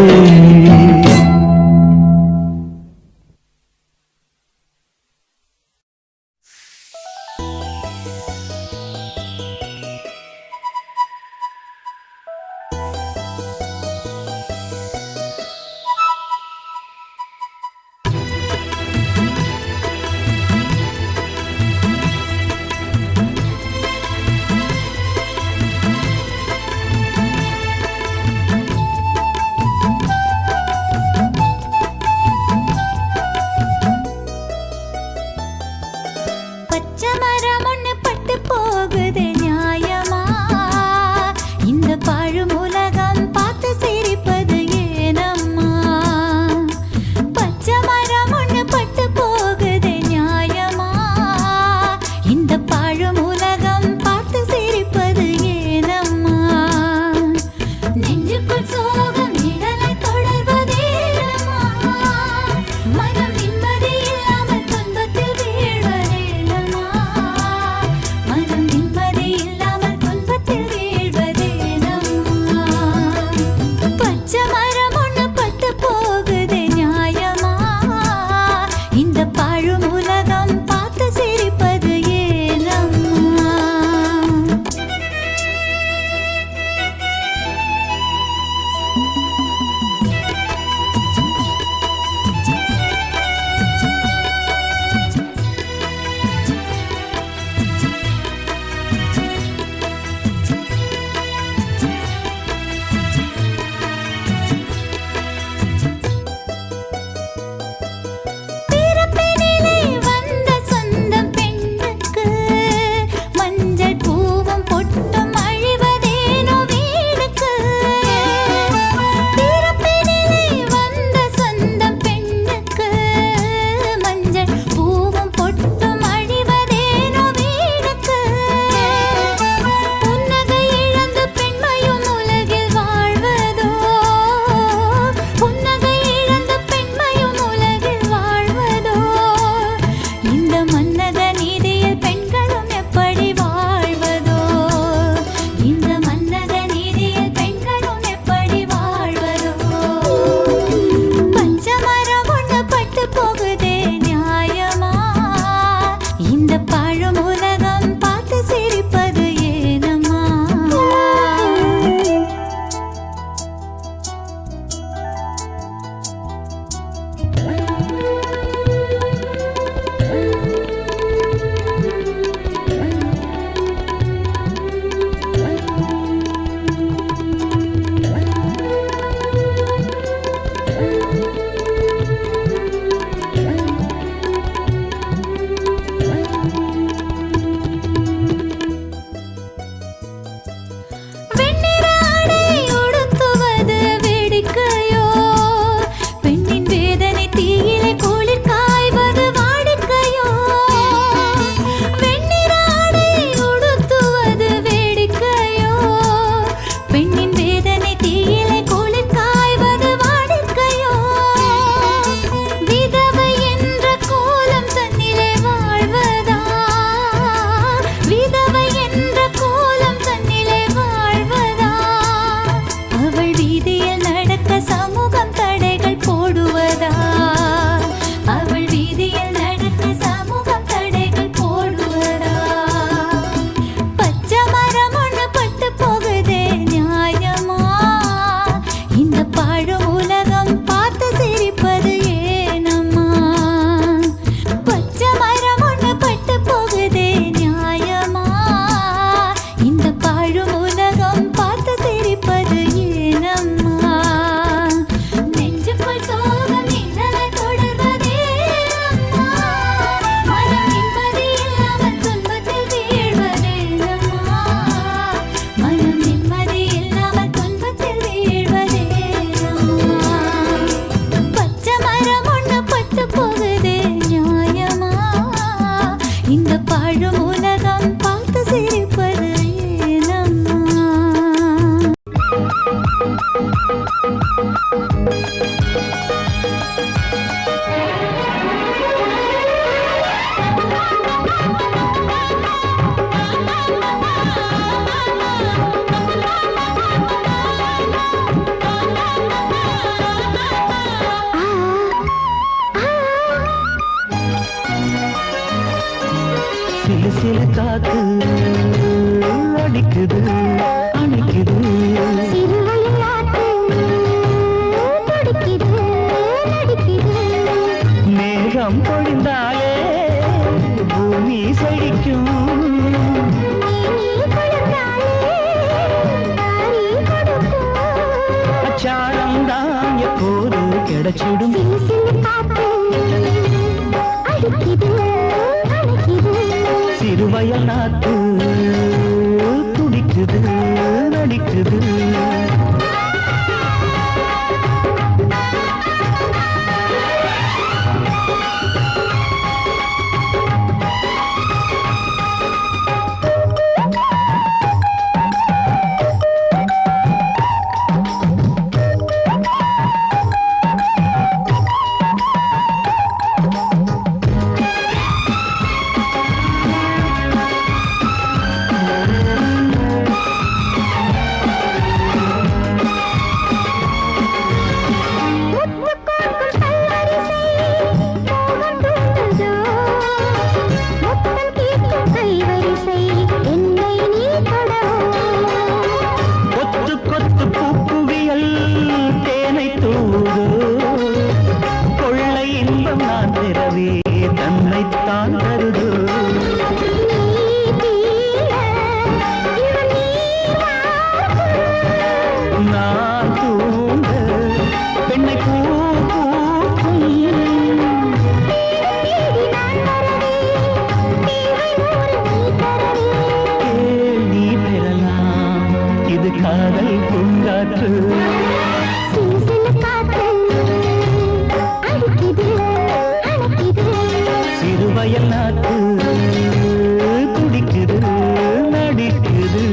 சிலு சிலு காத்து அடிக்குது அணைக்குது மேகம் பொழிந்தாலே பூமி செழிக்கும் அச்சாரம் தான் எப்போது கிடைச்சிடும் சிறுவயல் நாத்து துடிக்குது நடிக்குது தன்னைத்தான் தருது நான் தூங்க பெண்ணை பூ பூக்கும் நீ பெறலாம் இது காதல் பூங்காற்று சிறுவயல் நாட்டு துடிக்குது நடிக்குது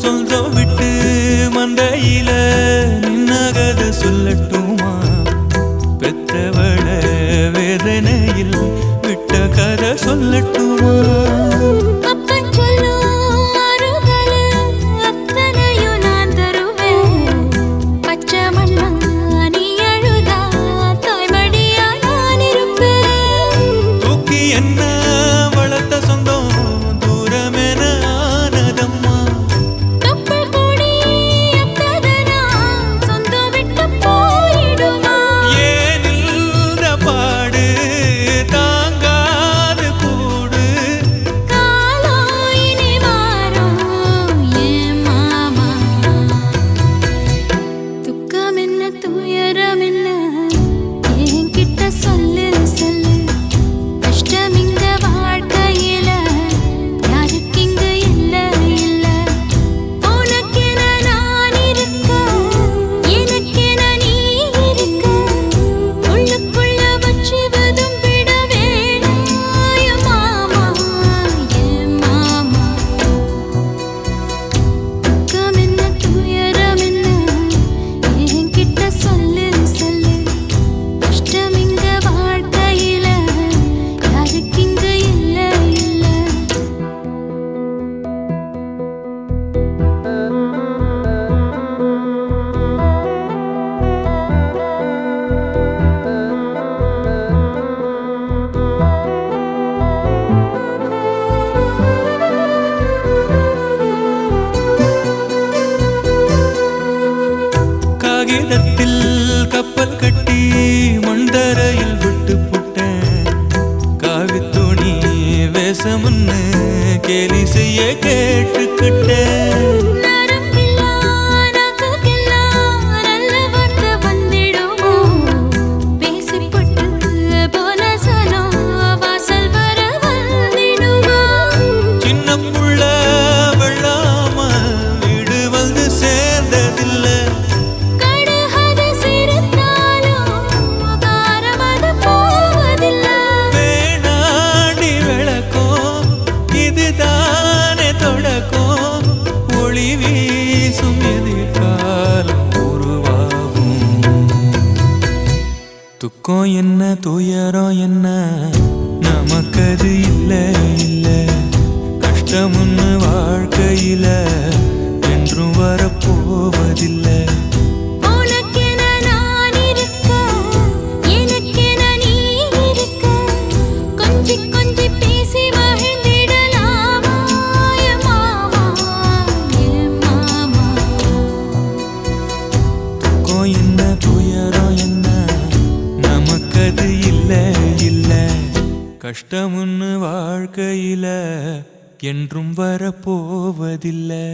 சொந்தம் விட்டு மந்தையில நின்னகத சொல்லட்டுமா பெத்தவள வேதனையில் விட்ட கதை சொல்லட்டுமா கப்பல் கட்டி மண்டரையில் விட்டு புட்டேன் காவி துணி வேஷமுன்னு கேலி செய்ய கேட்டுக்கிட்டேன் துக்கம் என்ன துயரம் என்ன நமக்கது இல்ல இல்ல கஷ்டம்னு வாழ்க்கையில என்றும் வரப்போவதில்லை கஷ்டம்னு வாழ்க்கையில என்றும் வரப்போவதில்லை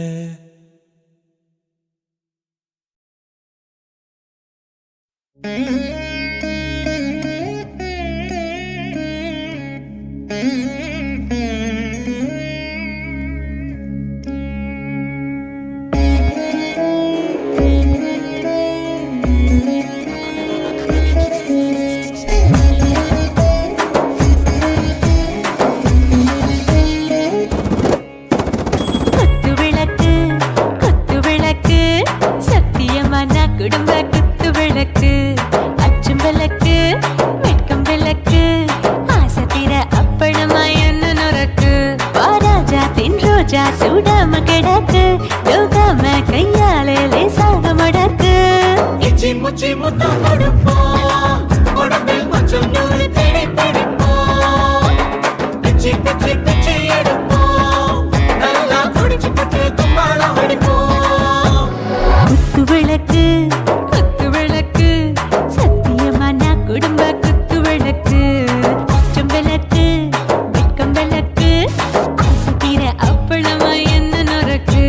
சூடாம கிடக்கு யோகாம கையாலே லேசாக மடக்கு இச்சி முச்சி முத்தம் கொடுப்போம் உடம்பில் மச்சம் நூறு தேடி பிடிப்போம் பிச்சி பிச்சி பிச்சி எடுப்போம் நல்லா குடிச்சு பட்டு கும்பாளம் அடிப்போம் குத்து விளக்கு சத்தியமான குடும்ப குத்து விளக்கு அச்சம் விளக்கு வெட்கம் விளக்கு அப்பளமா என்ன நொறுக்கு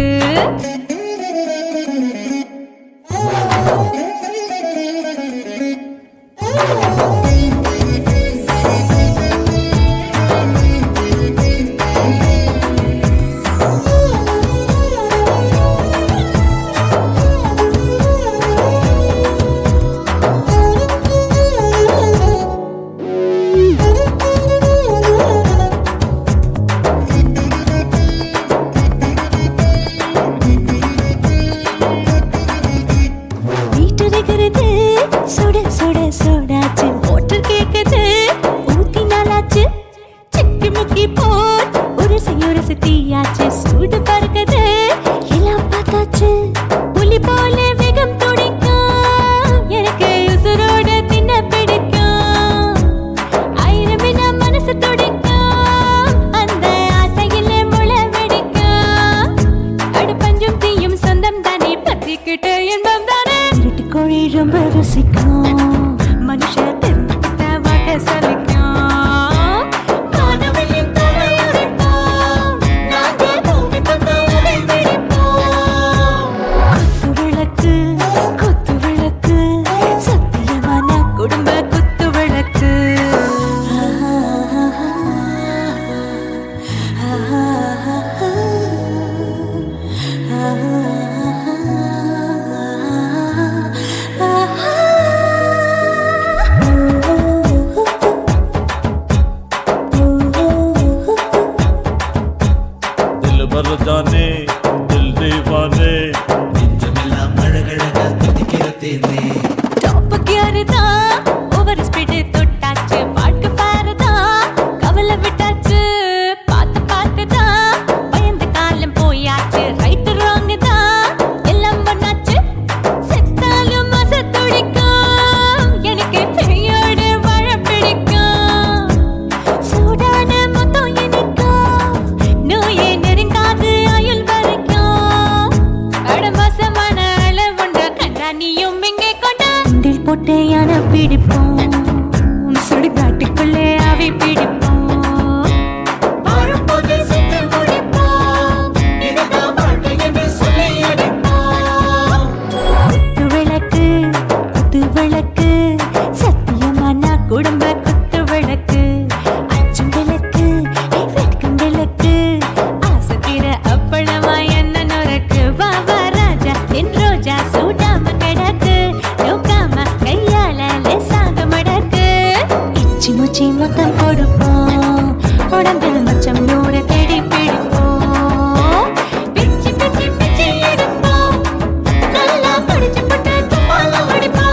உரசு தீயாச்சு சூடு பறக்குது எல்லாம் பார்த்தாச்சு புலி போல வேகம் துடிக்கும் எனக்கு உசுரோட தின்ன பிடிக்கும் ஆயிரம் மனசு துடிக்கும் அந்த ஆசையில முளை வெடிக்கும் அடுப்பஞ்சும் தீயும் சொந்தம் தானே பத்திக்கிட்டு இன்பம் தானே இருட்டு கோழி ரொம்ப ருசிக்கும் மனுஷ தெரிஞ்சுக்கிட்ட வாட்ட சலிக்கும் வானவெளியின் தலையுரைப்போம் நாங்கள் பூமி பந்து அதை வெடிப்போம் குத்து விளக்கு சத்தியமான குடும்ப குத்து விளக்கு दिल भर जाने दिल दीवाने நெஞ்சமெல்லாம் அழகழகா துடிக்கிற தேனே டாப் கியர் தான் ஓவர் ஸ்பீட் தொட்டாச்சு வாழ்க்கை பாரு தான் கவலை விட்டாச்சு பார்த்து தான் பயந்து காலம் போயாச்சு ரைட் ராங் தான் எல்லாம் பண்ணாச்சு செத்தாலும் மச துடிக்கும் எனக்கு பெரியோடு வாழ பிடிக்கும் சூடான மொத்தம் எனக்கும் நோயே நெருங்காது ஆயுள் வரைக்கும் கடமசமான அளவுண்ட கண்டானியும் இங்கே கொண்டா உண்டில் போட்டு யானை பிடிப்போம் சுடுகாட்டுக்குள்ளே அவை பிடிப்போம் வாழும்போது செத்து முடிப்போம் இதுதான் வாழ்க்கை என்று சொல்லி அடிப்போம் குத்து விளக்கு சத்தியமான குடும்ப குத்து விளக்கு அச்சும் விளக்கு வெட்கும் விளக்கு ஆசத்திர அப்பளமா என்ன நுறக்கு வா ராஜா என் ரோஜா சூடாம கிடக்கு நோக்காம கையால லேசாக மடக்கு இச்சி முச்சி மொத்தம் கொடுப்போம் உடம்பில் மச்சம் நூறு தேடி பிடிப்போம் பிச்சி பிச்சி பிச்சி எடுப்போம் நல்லா படிச்சு போட்டு துப்பால முடிப்போம்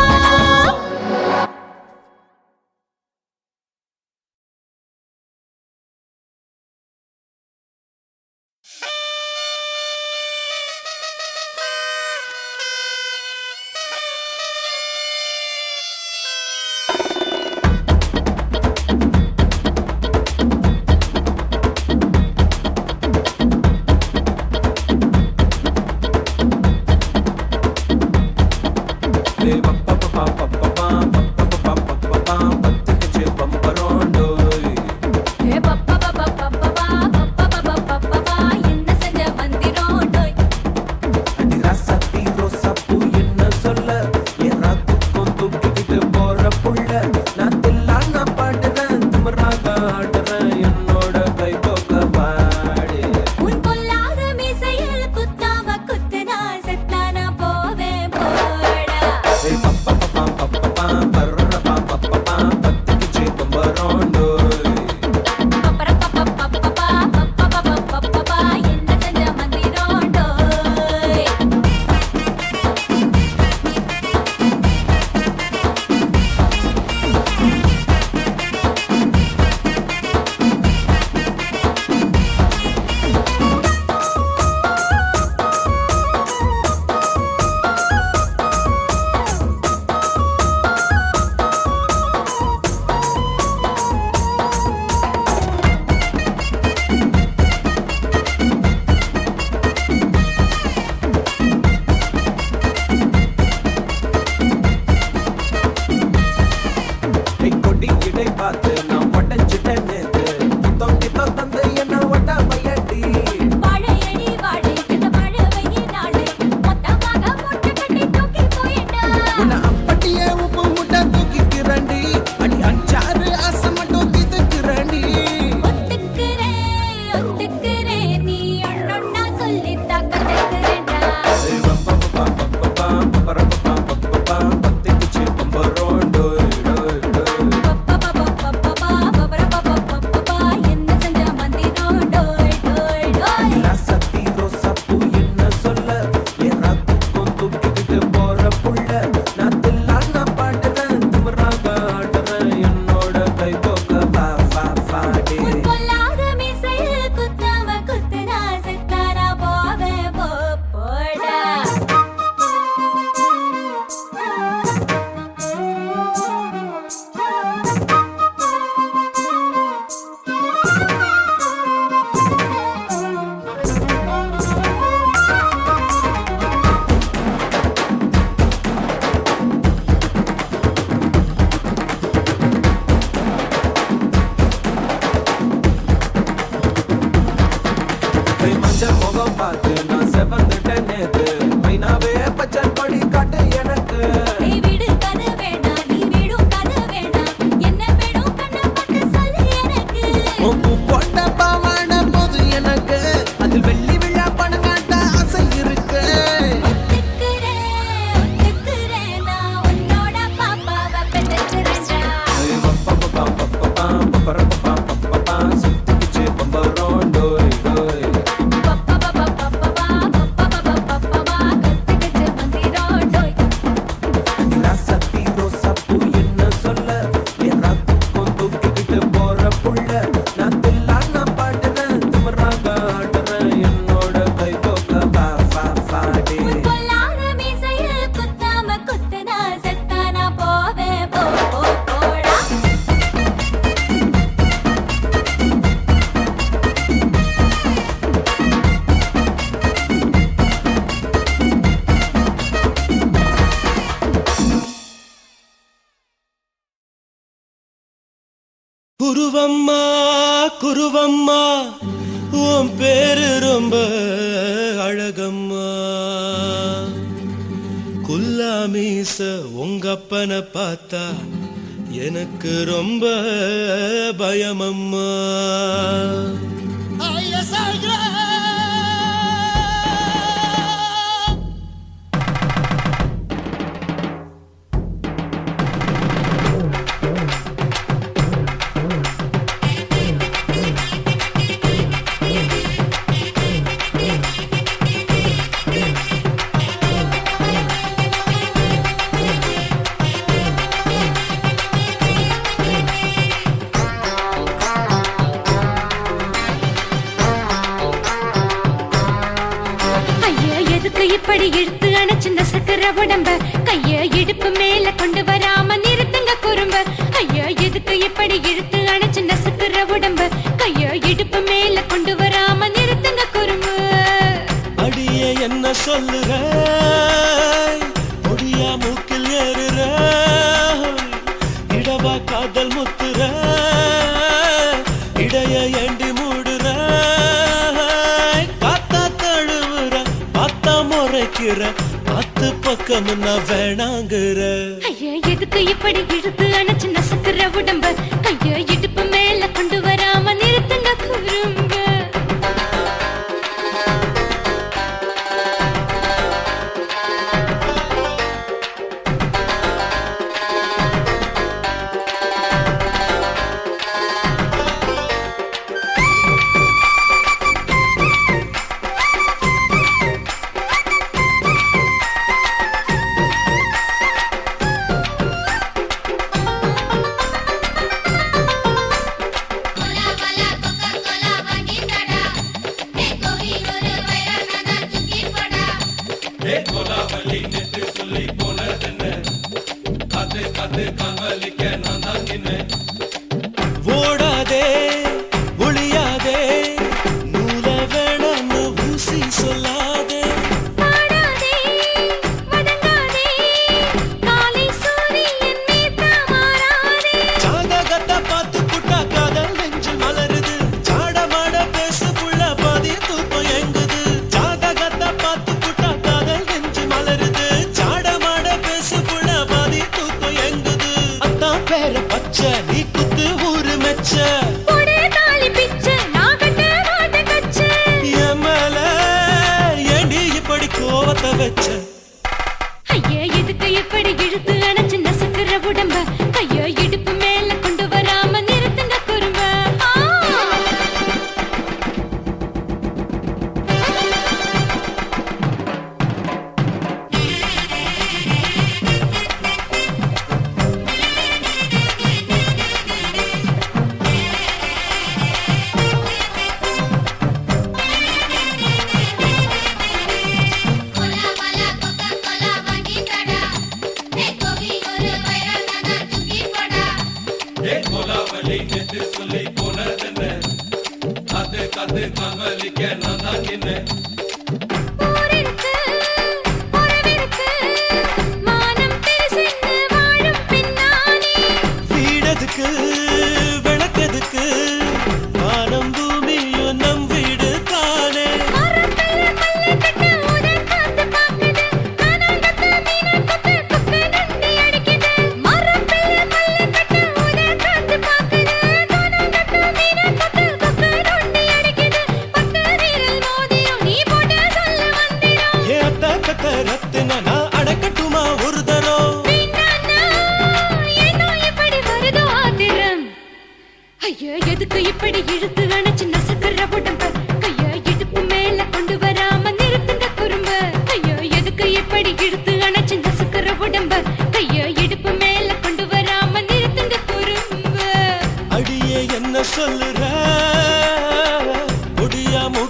என்ன செஞ்ச மந்திரம் டோய் உன் பொல்லாத மீசையில் குத்தாம குத்துனா செத்தானா போவேன் போடா என்ன செஞ்ச மந்திரம் டோய் வாழையடி வாழை இந்த வாழவையே நாடு மொத்தமாக முட்டை கட்டி தூக்கி போயிட்டா ஒத்துக்கிறேன் நீ ஒன்னொன்னா சொல்லித்தா கத்துக்கிறேன்டா என்ன செஞ்ச மந்திரம் டோய் டோய் டோய் உன் பொல்லாத மீசையில் குத்தாம மஞ்சள் முகம் பார்த்து நான் செவந்துட்டேன் நேத்து மைனாவே பச்சை கொடி காட்டு எனக்கு நீ விடு கதை வேண்டாம் நீ விடும் கதை வேண்டாம் என்ன வேணும் கண்ணை பார்த்து சொல்லு எனக்கு உப்பு போட்ட பாவாட போது எனக்கு அதில் வெள்ளி விழா பணம் காட்ட ஆசை இருக்கு ஒத்துக்கிறேன் நான் உன்னோட பாப்பாவை பெற்றேன்டா சுத்திச்சு பம்பரோம் டோய் டோய் சக்தி ரோசா பூ என்ன சொல்ல எல்லா தூக்கம் தூக்கிக்கிட்டு போற புள்ள நான் தில்லான பாடுறேன் திமிராக ஆடுறேன் என்னோட கை தோக்க பா பா பாடி பொல்லாத மீசையில் குத்தாம குத்துனா செத்தானா போவேன் போடா குருவம்மா குருவம்மா உன் பேரு ரொம்ப அழகம்மா குல்லாமீச உங்க அப்பனை பார்த்தா எனக்கு ரொம்ப பயமம்மா ஐயா எதுக்கு இப்படி இழுத்து அணைச்சு நசுக்கிற உடம்ப கைய இடுப்பு மேல கொண்டு வராம நிறுத்துங்க குறும்ப ஐயா எதுக்கு இப்படி இழுத்து அணைச்சு நசுக்கிற உடம்ப கைய இடுப்பு மேல கொண்டு வராம நிறுத்துங்க குறும்பு அடியே என்ன சொல்லுற பொடியா மூக்கில் ஏறுற இடவா காதல் முத்துற இடைய ஏண்டி மூடுற காத்தா தழுவுற பார்த்தா முறைக்கிற பத்து பக்கம் நான் வேணாங்குற ஐயா எதுக்கு இப்படி இழுத்து அணைச்சு நசுக்கிற உடம்ப கைய இடுப்பு மேல கொண்டு வராம நிறுத்துங்க குறும்ப ஓடாதே ஒளியாதே நூல வேணான்னு ஊசி சொல்லாதே பாடாதே வதங்காதே காலை சூரியன் மீத மாறாதே ஜாதகத்தை பார்த்து புட்டா காதல் நெஞ்சு மலருது சாட மாட பேசு புள்ள பாதி தூக்கம் எங்குது ஜாதகத்தை பார்த்து புட்டா காதல் நெஞ்சு மலருது சாட மாட பேசு புள்ள பாதி தூக்கம் எங்குது அத்தான் பேர பச்சை நீ குத்து ஊரு மெச்ச போடே தாலி பிச்சை நான் கட்ட மாட்ட கச்சை என் மேல ஏண்டி இப்படி கோவத்தை வச்ச ஐயா எதுக்கு இப்படி இழுத்து அணைச்சு நசுக்கிற உடம்ப கைய இடுப்பு மேல கொண்டு வராம நிறுத்துங்க குறும்ப ஊரிருக்கு உறவிருக்கு மானம் பெருசென்னு வாழும் பின்னானே வீடதுக்கு விளக்கதுக்கு வானம் பூமியும் நம் வீடு தானே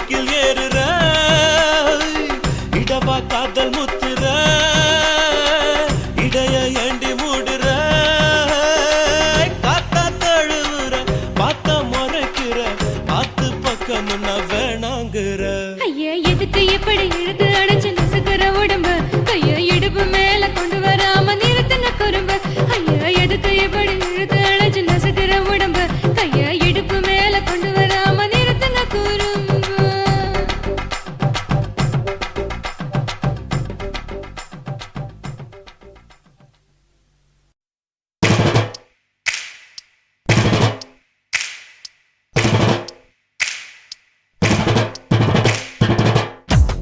பைக்கில் ஏறுற இடவா காதல் முத்துற இடைய ஏண்டி மூடுற காத்தா தழுவுற பார்த்த முறைக்கிற பார்த்து பக்கம் வேணாங்குற ஐயா எதுக்கு எப்படி இழுத்து அடைச்சு நசுக்கிற உடம்பு கைய இடுப்பு மேல கொண்டு வராம நிறுத்துங்க குறும்பு ஐயா எதுக்கு எப்படி இழுத்து அடைச்சு நசுக்கிற உடம்பு கைய இடுப்பு மேல கொண்டு வராம நிறுத்துங்க குறும்பு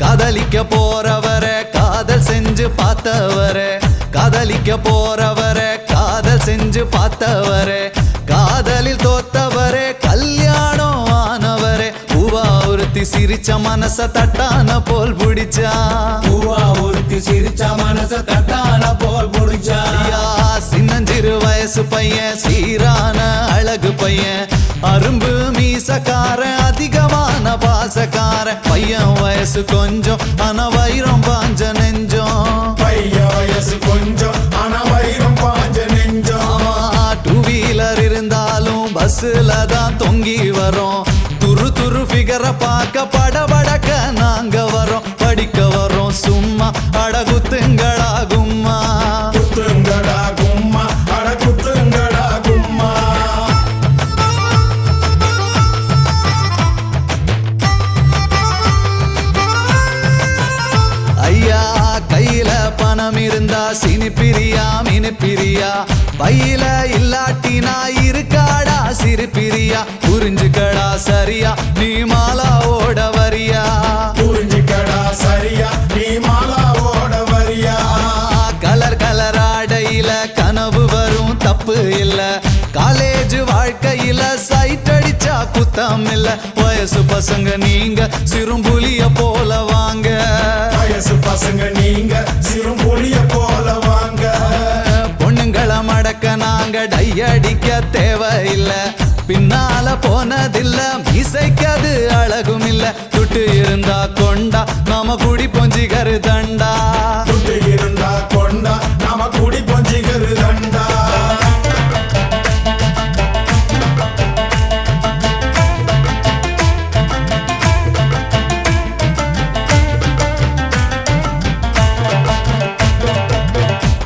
காதலிக்க போறவரை காதல் செஞ்சு பார்த்தவரை காதலிக்க போறவரை காதல் செஞ்சு பார்த்தவரை காதலில் தோத்தவரே கல்யாணம் ஆனவரே பூவா ஒருத்தி சிரிச்ச மனச தட்டான போல் பிடிச்சா பூவா ஒருத்தி சிரிச்ச மனச தட்டான போல் பிடிச்சா சின்னஞ்சிறு வயசு பையன் சீரான அழகு பையன் அரும்பு மீசக்கார அதிகமான பாசக்கார பையன் வயசு கொஞ்சம் ஆனா வைரம் பாஞ்ச நெஞ்சம் பையன் வயசு கொஞ்சம் ஆனா வைரம் பாஞ்ச நெஞ்சம் டூ வீலர் இருந்தாலும் பஸ்ல தான் தொங்கி வரோம் துரு துரு ஃபிகரை பார்க்க படபடக்க நாங்க வரோம் படிக்க வரோம் சும்மா அடகுத்துங்கடா கும்மா குத்துங்கடா கும்மா அடகுத்துங்கடா கும்மா ஐயா கையில பணம் இருந்தா சினி பிரியா மினி பிரியா பையில இல்லாட்டினா இருக்காடா சிறு பிரியா புரிஞ்சுக்கடா சரியா நீ மாலா ஓட வரியா புரிஞ்சுக்கடா சரியா நீ மாலா ஓட வரியா கலர் கலர் ஆடையில கனவு வரும் தப்பு இல்ல காலேஜ் வாழ்க்கையில சைட் அடிச்சா குத்தம் இல்ல வயசு பசங்க நீங்க சிறும்புலிய போல வாங்க வயசு பசங்க நீங்க சிறும்புலிய போல வாங்க பொண்ணுங்களை மடக்க நாங்க டை அடிக்க தேவையில்ல பின்னால போனதில்ல மீசைக்கது அழகும் இல்ல துட்டு இருந்தா கொண்டா நாம குடி பொஞ்சிகரு தண்டா துட்டு இருந்தா கொண்டா நாம குடி பொஞ்சிகரு தண்டா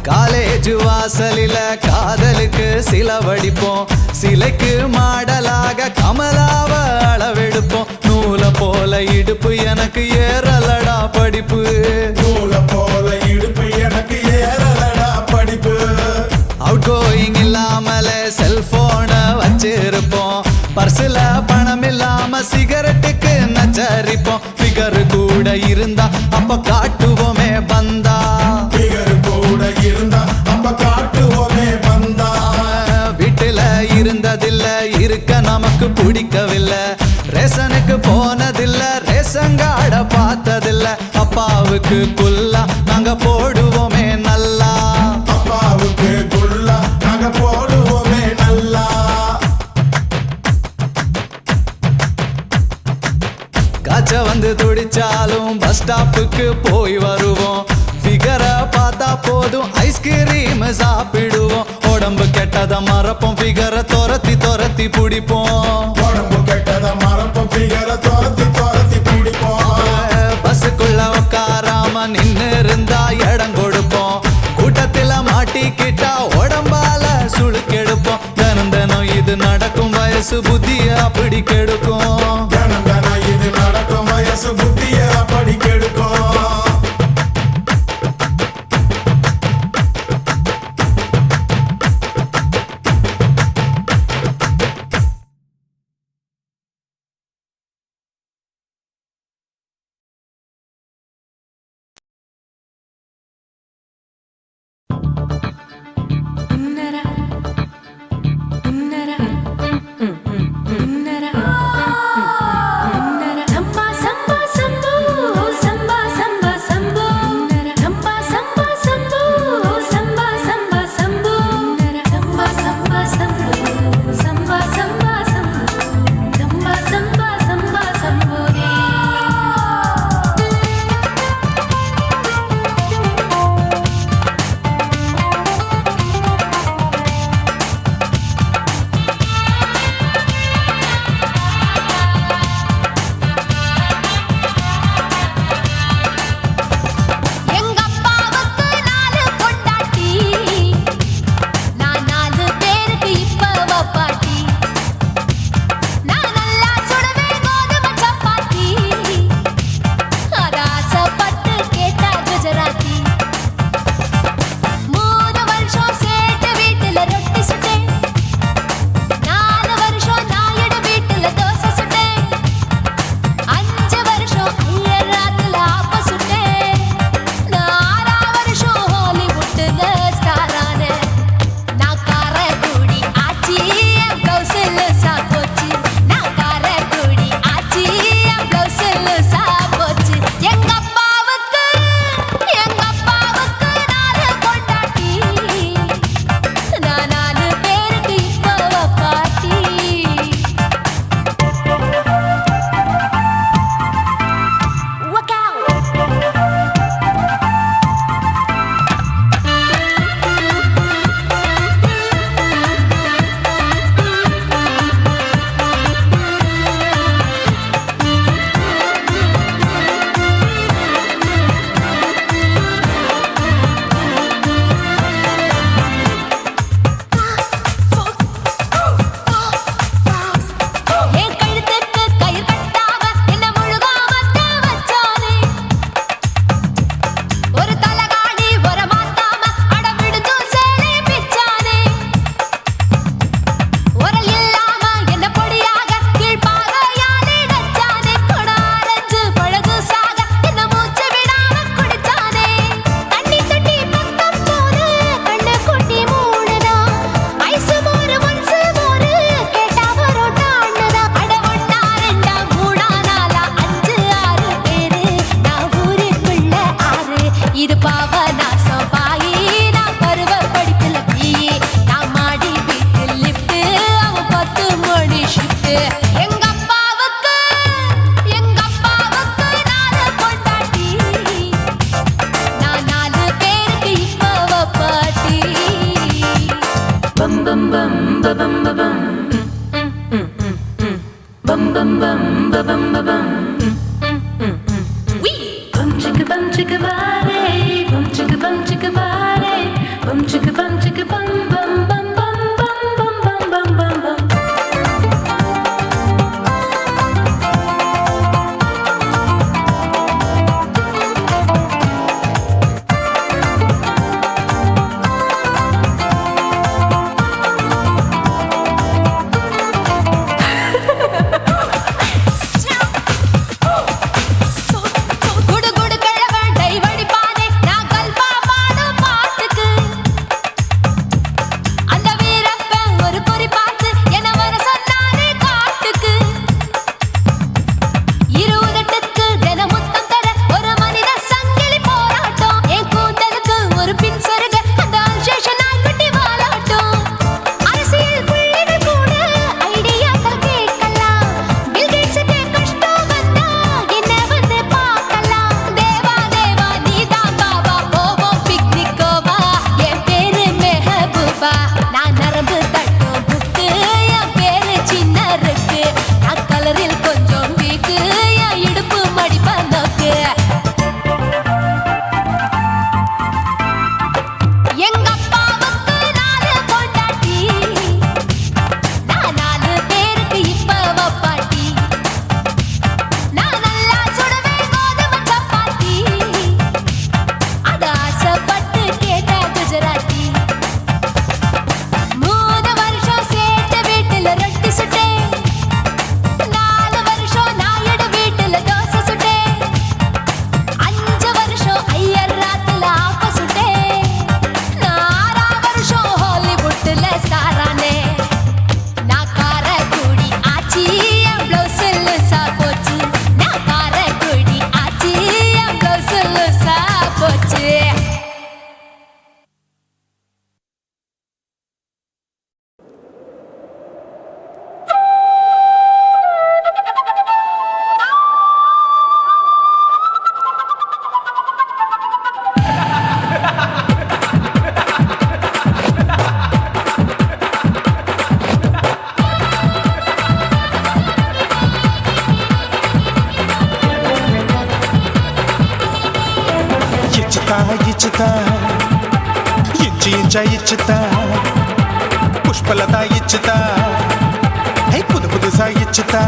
காலேஜ் வாசலில காதலுக்கு சிலவடிப்போம் சிலைக்கு மாடலாக கமலாவ அளவெடுப்போம் நூல போல இடுப்பு எனக்கு ஏறலடா படிப்பு நூல போல இடுப்பு எனக்கு ஏறலடா படிப்பு அவுட் கோயிங் இல்லாமல செல்போன வச்சிருப்போம் பர்சுல பணம் இல்லாம சிகரெட்டுக்கு நச்சரிப்போம் ஃபிகர் கூட இருந்தா அப்ப காட்டுவோமே பந்தா ஃபிகர் கூட இருந்தா அப்ப காட்டுவோமே பந்தா வீட்டுல இருந்ததில்ல இருக்க நமக்கு பிடிக்கவில்லை ரேஷனுக்கு போனதில்ல ரேஷங்காட பார்த்ததில்ல அப்பாவுக்கு குல்லா நாங்க போடுவோமே நல்லா அப்பாவுக்கு குல்லா நாங்க போடுவோமே நல்லா காய்ச்ச வந்து துடிச்சாலும் பஸ் ஸ்டாப்புக்கு போய் வருவோம் ஃபிகரை பார்த்தா போதும் ஐஸ்கிரீம் சாப்பிடுவோம் உடம்பு கெட்டத மறப்போம் ஃபிகரை துரத்தி துரத்தி பிடிப்போம் உடம்பு கெட்டத மறப்போம் ஃபிகரை துரத்தி துரத்தி பிடிப்போம் பஸ்ஸுக்குள்ள உட்காராம நின்னு இருந்தா இடம் கொடுப்போம் கூட்டத்தில மாட்டிக்கிட்டா உடம்பால சுழுக்கெடுப்போம் தினம் தினம் இது நடக்கும் வயசு புத்திய அப்படி கெடுக்கும் தினம் தினம் இது நடக்கும் வயசு புத்திய அப்படி கெடுக்கும் சம்பா சம்பா சம்பா புதுசா போச்சு எங்க அப்பாவுக்கு நாலு பொண்டாட்டி நான் 4 பேருக்கு இப்ப பாட்டி Look out! என் கழுத்துக்கு கயிறு கட்டாம என்ன முழுகாம வச்சானே ஒரு தலகாணி ஒரு மாத்தாம அடவிடுது சேலை பிச்சானே உரல் இல்லாம என்ன பொடியாக கீழ்பாதையாலே நச்சானே கொடாரஞ்சு பழகு சாக என்ன மூச்சு விடாம குடிச்சானே தண்ணி தொட்டி பக்கம் போது கண்ணு குட்டி மூணுதா ஐசு மோரு ஒன்சு மோரு கேட்டா பரோட்டான்னுதா அட ஒண்ணா ரெண்டா மூணா நாலா 5 6 பேரு நான் ஊருக்குள்ள 6 இது பாவநாசம் பாயி நான் பருவ படிப்புல பிஏ நான் மாடி வீட்டு லிஃப்ட் அவன் 10 மணி ஷிஃப்ட் எங்க அப்பாவுக்கு 4 பொண்டாட்டி நான் 4 பேருக்கு இப்ப பாட்டி பம் பம் பம் பம் பம் bum bum bum bum bum bum wee bum chicka body bum chicka body bum chicka bum bum bum bum bum bum bum bum bum குடு குடு கிழவன் டைவடி பானே நான் கல்பா பாடும் பாட்டுக்கு அந்த வீரப்பன் ஒரு குறி பார்த்து என்ன வர சொன்னானே காட்டுக்கு 20 தின முத்தம் தர ஒரு மனித சங்கிலி போராட்டம் என் கூந்தலுக்கு ஒரு பின் சொருக அந்த அல்சேஷன் நாய்க்குட்டி வாலாட்டம் அரசியல் புள்ளிகள் கூட ஐடியாக்கள் கேட்கலாம் பில் கேட்ஸுக்கு கஷ்டம் வந்தா என்ன வந்து பார்க்கலாம் தேவா தேவா நீதான் பாபா போவோம் பிக்னிக்கோவா என் பேரு மெஹபூபா நான் நரம்பு தட்டும் புக்கு என் பேரு சின்ன இருக்கு நான் கலரில் கொஞ்சம் வீக்கு என் இடுப்பு மடிப்ப நோக்கு எங்க அப்பாவுக்கு 4 பொண்டாட்டி நான் 4 பேருக்கு இப்ப பாட்டி நான் நல்லா சுடுவேன் கோதுமை சப்பாத்தி அத ஆசைப்பட்டு கேட்ட குஜராத்தி 3 வருஷம் சேர்த்த வீட்டுல ரொட்டி சுட்டேன் 4 வருஷம் நாயுடு வீட்டுல தோசை சுட்டேன் 5 வருஷம் ஐயர் ராத்துல ஆப்ப சுட்டேன் நான் 6 வருஷம் ஹாலிவுட்ல ஸ்டாரானே நான் காரக்குடி ஆச்சி என் ப்ளவுஸ் லூசா போச்சு நான் காரக்குடி ஆச்சி என் ப்ளவுஸ் லூசா போச்சு ఇచ్చుతా ఇచ్చుతా పుష్పలత ఇచ్చుతా புது புதுசா இச்சுதா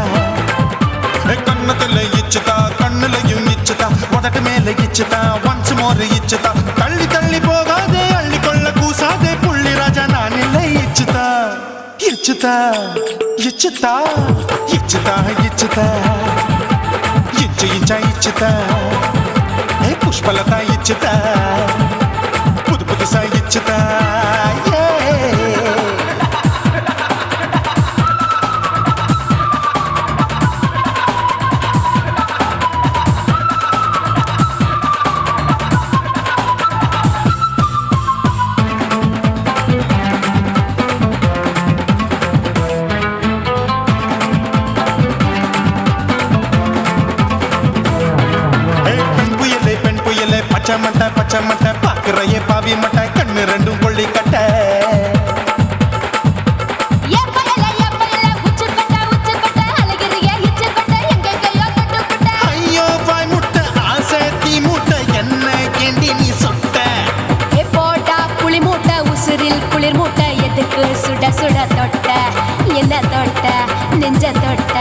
கண்ணத்துல இச்சுதா கண்ணுலையும் இச்சுதா உதட்டு மேல இச்சுதா ஒன்ஸ் மோர் இச்சுதா தள்ளி தள்ளி போகாதே அள்ளி கொள்ள கூசாதே புள்ளி ராஜா நான் இல்லை இச்சுதா இச்சுதா இச்சுதா இச்சுதா இச்சுதா இச்சு இச்சா இச்சுதா புஷ்பலதா இச்சுதா புது புதுசா இச்சுதா நெஞ்ச தொட்ட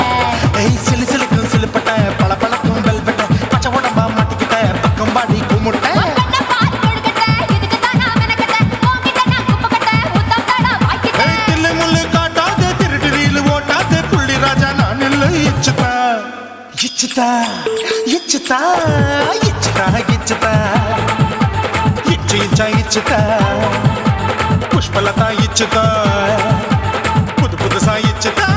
ஏய் சிலு சிலுக்கும் சிலுப்பட்ட பல பழக்கும் வெல்வெட்ட பச்சை உடம்பா மாட்டிக்கிட்ட பக்கம் பாடி குமுட்ட உன்கிட்ட பால் கொடுக்கட்ட, இதுக்குத்தான் நான் மெனக்கட்ட. உன்கிட்ட நான் குப்பைக்கட்ட, உத்தம் தாடா வாய்க்கிட்ட. ஏய் தில்லு முள்ளு காட்டாத திருட்டு ரீலு ஓட்டாத புள்ளி ராஜா நான் இல்லை இச்சுதா இச்சுதா இச்சுதா இச்சுதா இச்சுதா இச்சு இச்சா இச்சுதா புஷ்பலதா இச்சுதா புது புதுசா இச்சுதா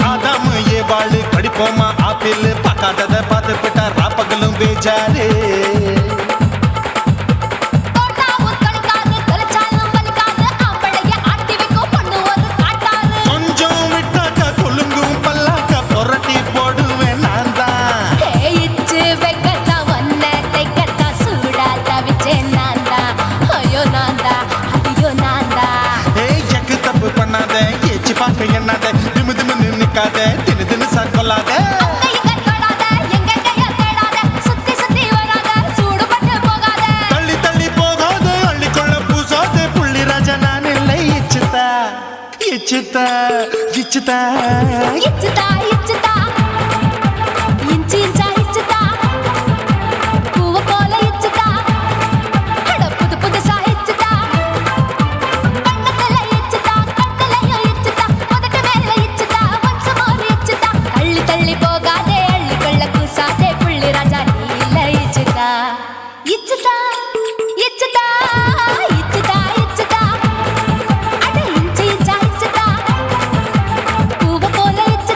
ஆதாமு ஏவாளு கடிப்போமா ஆப்பிள் பார்க்காதத பார்த்து விட்டா ராப்பகலும் பேஜாரு தோட்டாவும் தொலைக்காது, தொலைச்சாலும் வலிக்காது. ஆம்பளைய ஆட்டி வைக்கும் பொண்ணு ஒரு காட்டாரு. கொஞ்சம் விட்டாக்க கொலுங்கும் பல்லாக்க புரட்டி போடுவேன் நான் தான் இச்சு வைக்கத்தான் ஒன்ன தைக்கத்தான் சூடா தவிச்சேன் நான்தான். ஐயோ நான்தா, ஐயோ நான்தா. ஏய் எக்கு தப்பு பண்ணாத ஏச்சி பார்க்க எண்ணாத திமு திமு நிக்காத தினு தினு சாக்கொள்ளாத அங்க இங்க தொடாத, எங்கெங்கயோ தேடாத. சுத்தி சுத்தி வராத, சூடுபட்டு போகாத. தள்ளி தள்ளி போகாத அள்ளிக்கொள்ள பூசாத புள்ளி ராஜா நான் இல்லை இச்சுதா இச்சுதா இச்சுதா இச்சுதா, இச்சுதா. இன்ச்சு இன்ச்சா இச்சுதா. பூவை போல இச்சுதா. அட புது புதுசா இச்சுதா. கண்ணத்துல இச்சுதா, கண்ணுலயும் இச்சுதா. உதட்டு மேல இச்சுதா, once more இச்சுதா. தள்ளி தள்ளி போகாதே, அள்ளிக்கொள்ள கூசாதே, புள்ளி ராஜா நீ இல்ல இச்சுதா. இச்சுதா, இச்சுதா, இச்சுதா, இச்சுதா. அட இன்ச்சு இன்ச்சா இச்சுதா. பூவை போல இச்சுதா.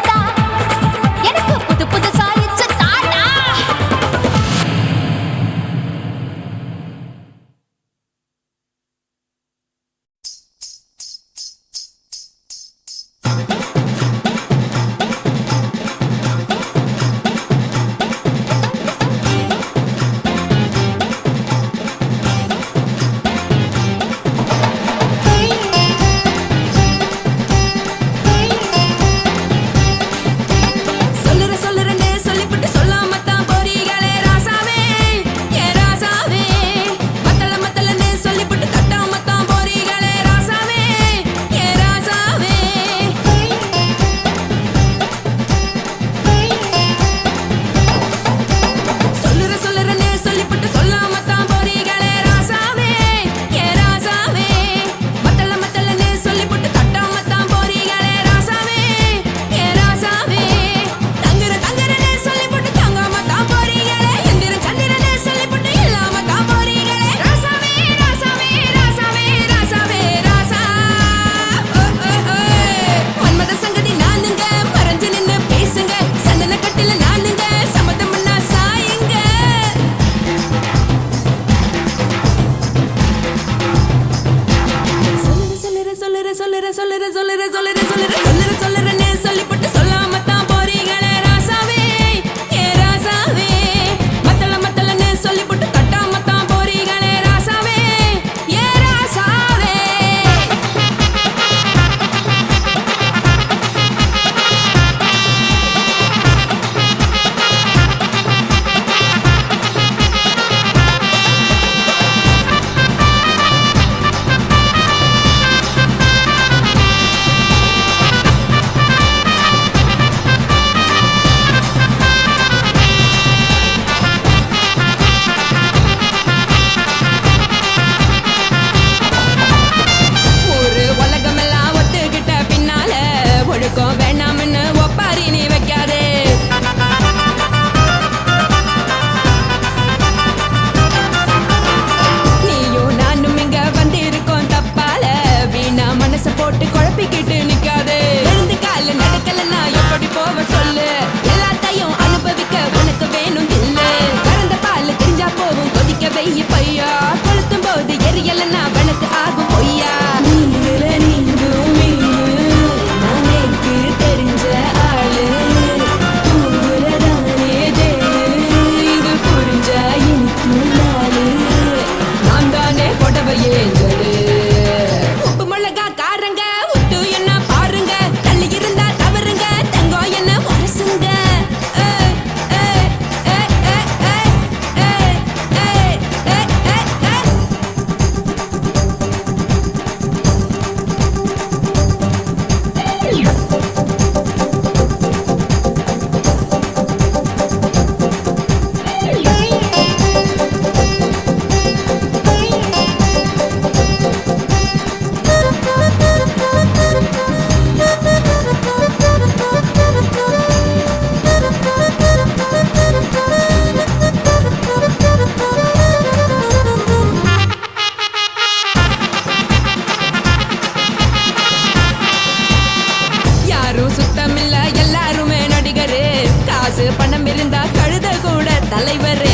தலைவர்.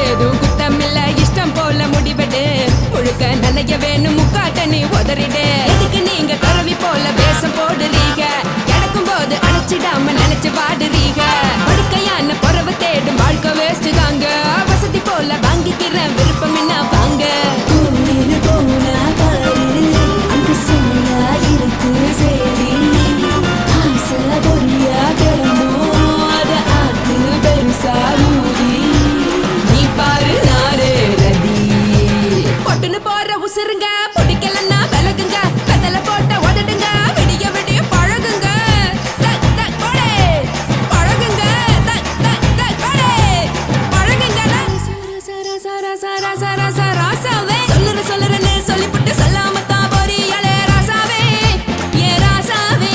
ஏதும் குத்தமில்ல இஷ்டம் போல முடிவெடு. முழுக்க நனைய வேணும் முக்காட்ட நீ உதறிடு. எதுக்கு நீங்க கரவி போல வேஷம் போடுறீங்க? கிடக்கும் போது அணைச்சிடாம நினைச்சு வாடுறீங்க. படுக்கையான பொறவை தேடும் வாழ்க்கை வேஸ்ட் தாங்க. வசதி போல வாங்கிக்கிறேன் விருப்பம் என்ன வாங்க. நீ பாரு நாரே ரதி பொட்டுன்னு போற உசுருங்க. பிடிக்கலன்னா விலகுங்க. கதல போட்ட உதடுங்க. விடிய விடிய பழகுங்க. பழகுங்க. ராசாவே சொல்லுறேன்னு சொல்லிவிட்டு சொல்லாம தான் போறியாளே ராசாவே. ஏ ராசாவே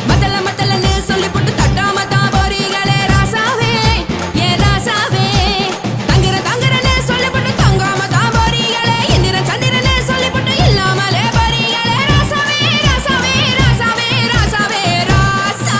மத்தலன்னு சொல்லிவிட்டு தட்டாம தான் போறீங்களே ராசாவே. ஏ ராசாவே தங்குறன்னு சொல்லிவிட்டு தங்காம தான் போறீங்களே. இந்திரன் சந்திரன்னு சொல்லிவிட்டு இல்லாமலே போறீங்களே ராசாவே. ராசாவே ராசாவே ராசாவே ராசா.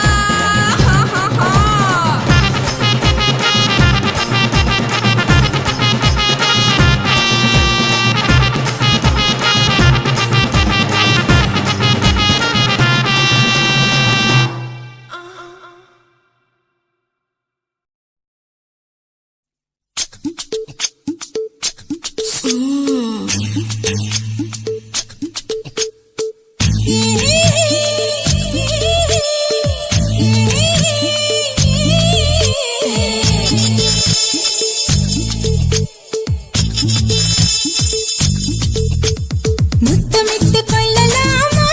முத்தமிட்டு கொள்ளலாமா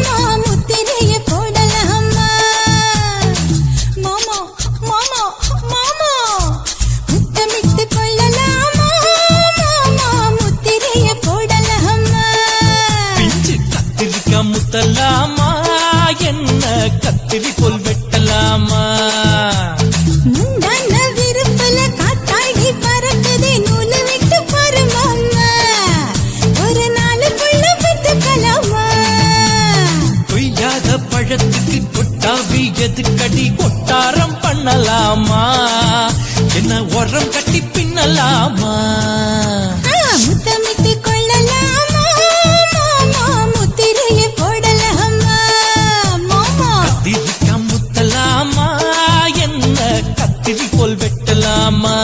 மாமா முத்திரைய போடலாமா மாமா மாமா மாமா முத்தமிட்டு கொள்ளலாமா மாமா முத்திரைய போடலாமா பிஞ்சு கத்திரிக்கா முத்தலாமா என்ன கத்திரி போல் வெட்டலாமா முந்தான விருப்பல காத்தாடி பறக்குதே நூலை விட்டு பாரு மாமா ஒரு நாளுக்குள்ள பெத்துக்கலாமா கொய்யாத பழத்துக்கு கொட்டாவி எதுக்கடி கொட்டாரம் பண்ணலாமா என்ன உரம் கட்டி பின்னலாமா முத்தமிட்டு கொள்ளலாமா மாமா முத்திரைய போடலாமா மாமா கத்திரிக்கா முத்தலாமா என்ன கத்திரி போல் வெட்டலாமா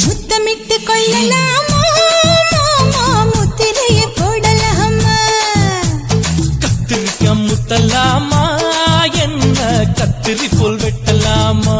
முத்தமிட்டு கொள்ளலாமா மாமா முத்திரைய போடலாமா கத்திரிக்கா முத்தலாமா என்ன கத்திரி போல் வெட்டலாமா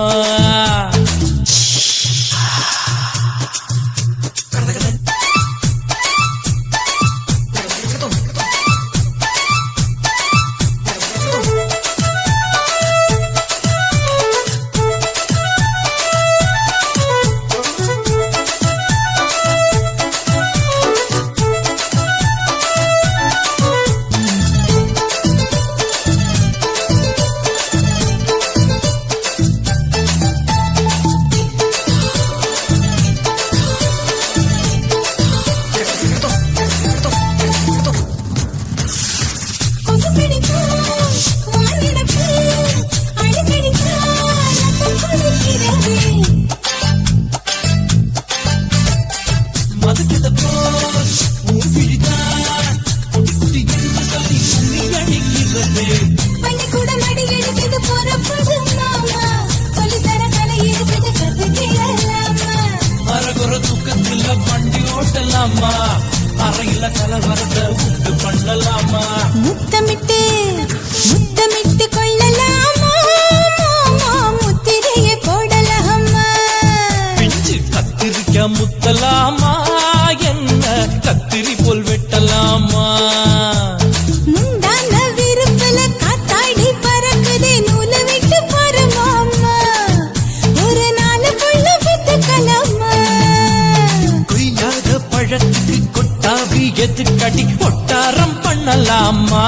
எதுக்கடி ஒட்டாரம் பண்ணலாமா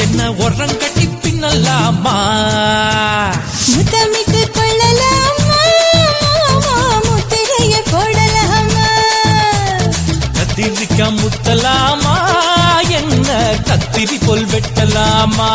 என்ன உரம் கட்டி பின்னலாமா முத்தமிட்டு கொள்ளலாமா முத்திரைய போடலாமா கத்திரிக்கா முத்தலாமா என்ன கத்திரி போல் வெட்டலாமா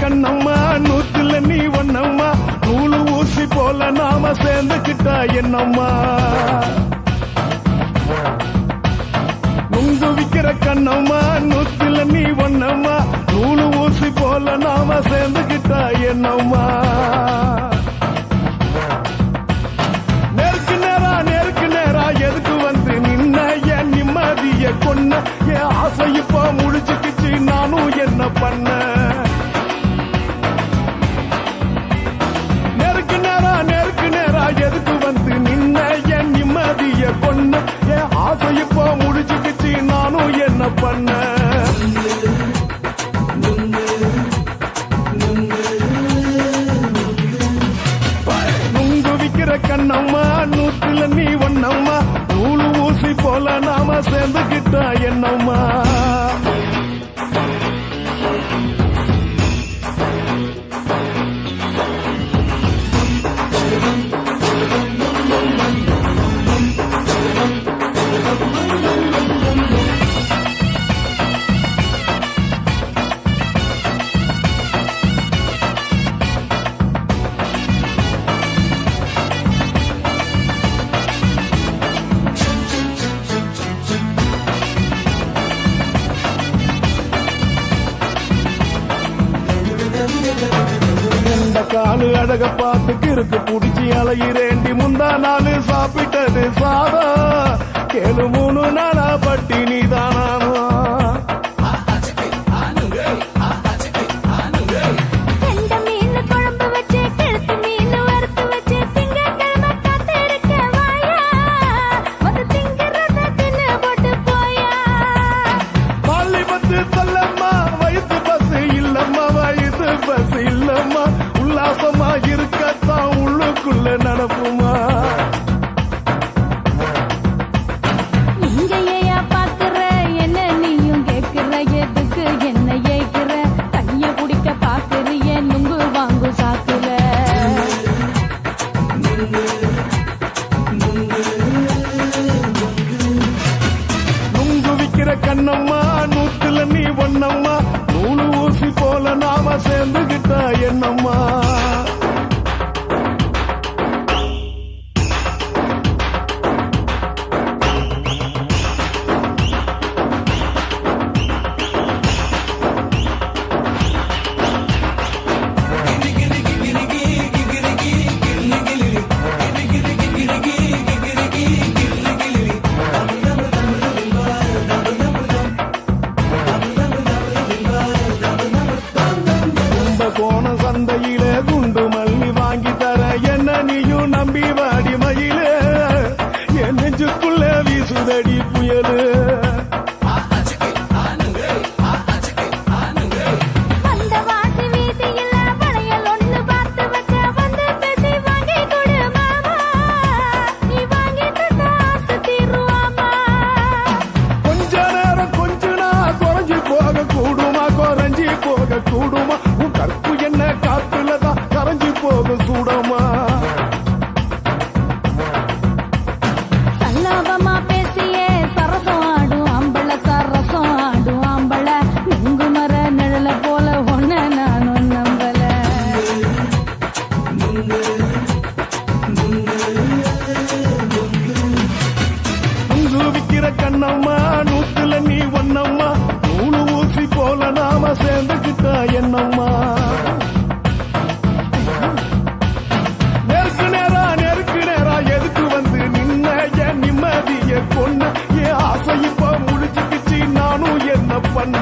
கண்ணம்மா நூத்துல நீ ஒன்னம்மா நூலு ஊசி போல நாம சேர்ந்துக்கிட்டா என்னம்மா நுங்கு விக்கிற கண்ணம்மா நூத்துல நீ ஒன்னம்மா நூலு ஊசி போல நாம சேர்ந்துக்கிட்டா என்னம்மா நேருக்கு நேரா எதுக்கு வந்து நின்ன என் நிம்மதிய கொன்ன என் ஆசை இப்ப முடிச்சுக்கிச்சு நானும் என்ன பண்ண எதுக்கு வந்து நின்ன என் நிம்மதிய கொன்ன என் ஆசை இப்போ முடிச்சுக்கிச்சு நானும் என்ன பண்ண நுங்கு விக்கிற கண்ணம்மா நூத்துல நீ ஒன்னம்மா நூலு ஊசி போல நாம சேர்ந்துக்கிட்டா என்னம்மா காலு அழக பார்த்து கிறுக்கு புடிச்சி அலையிறேண்டி முந்தா நாலு சாப்பிட்டது சாதா கேளு 3 நாளா பட்டினி தானாமா பள்ளி பத்து சொல்லம்மா வயசு பஸ் இல்லம்மா வயசு பஸ் இல்லம்மா உல்லாசமா இருக்கத்தான் உள்ளுக்குள்ள நடப்புமா இங்கேயா பாக்குற என்ன நீயும் கேக்குற எதுக்கு என்ன ஏக்குற கைய குடிக்க பாக்குறிய நுங்கு வாங்கு சாக்குற நுங்கு விக்கிற கண்ணம்மா நூத்துல நீ ஒன்னம்மா நூலு ஊசி போல நாம சேர்ந்துகிட்டா என்னம்மா கோண சந்தையிலே குண்டு மல்லி வாங்கி தர என்ன நீயும் நம்பி வாடி மயிலே என் நெஞ்சுக்குள்ள வீசுதடி புயலு கொஞ்ச நேரம் கொஞ்ச நான் குறைஞ்சி போக கூடுமா குறைஞ்சி போக கூடுமா உன் கற்பு என்ன காத்துலதான் கரைஞ்சி போக சூடமா சல்லாபமா பேசியே சரசம் ஆடும் ஆம்பள சரசம் ஆடும் ஆம்பள நுங்கு மர நிழல போல ஒன்ன நானும் நம்பல கண்ணம்மா நூத்துல நீ ஒன்னம்மா நூலு ஊசி போல நாம சேர்ந்துக்கிட்டா என்னம்மா நெருக்கு நேரா எதுக்கு வந்து நின்ன என் நிம்மதிய கொன்ன என் ஆசை இப்ப முடிச்சுக்கிச்சு நானும் என்ன பண்ண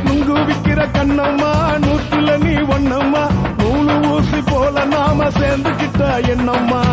நுங்கு விக்கிற கண்ணம்மா நூத்துல நீ ஒன்னம்மா நூலு ஊசி போல நாம சேர்ந்துக்கிட்டா என்னம்மா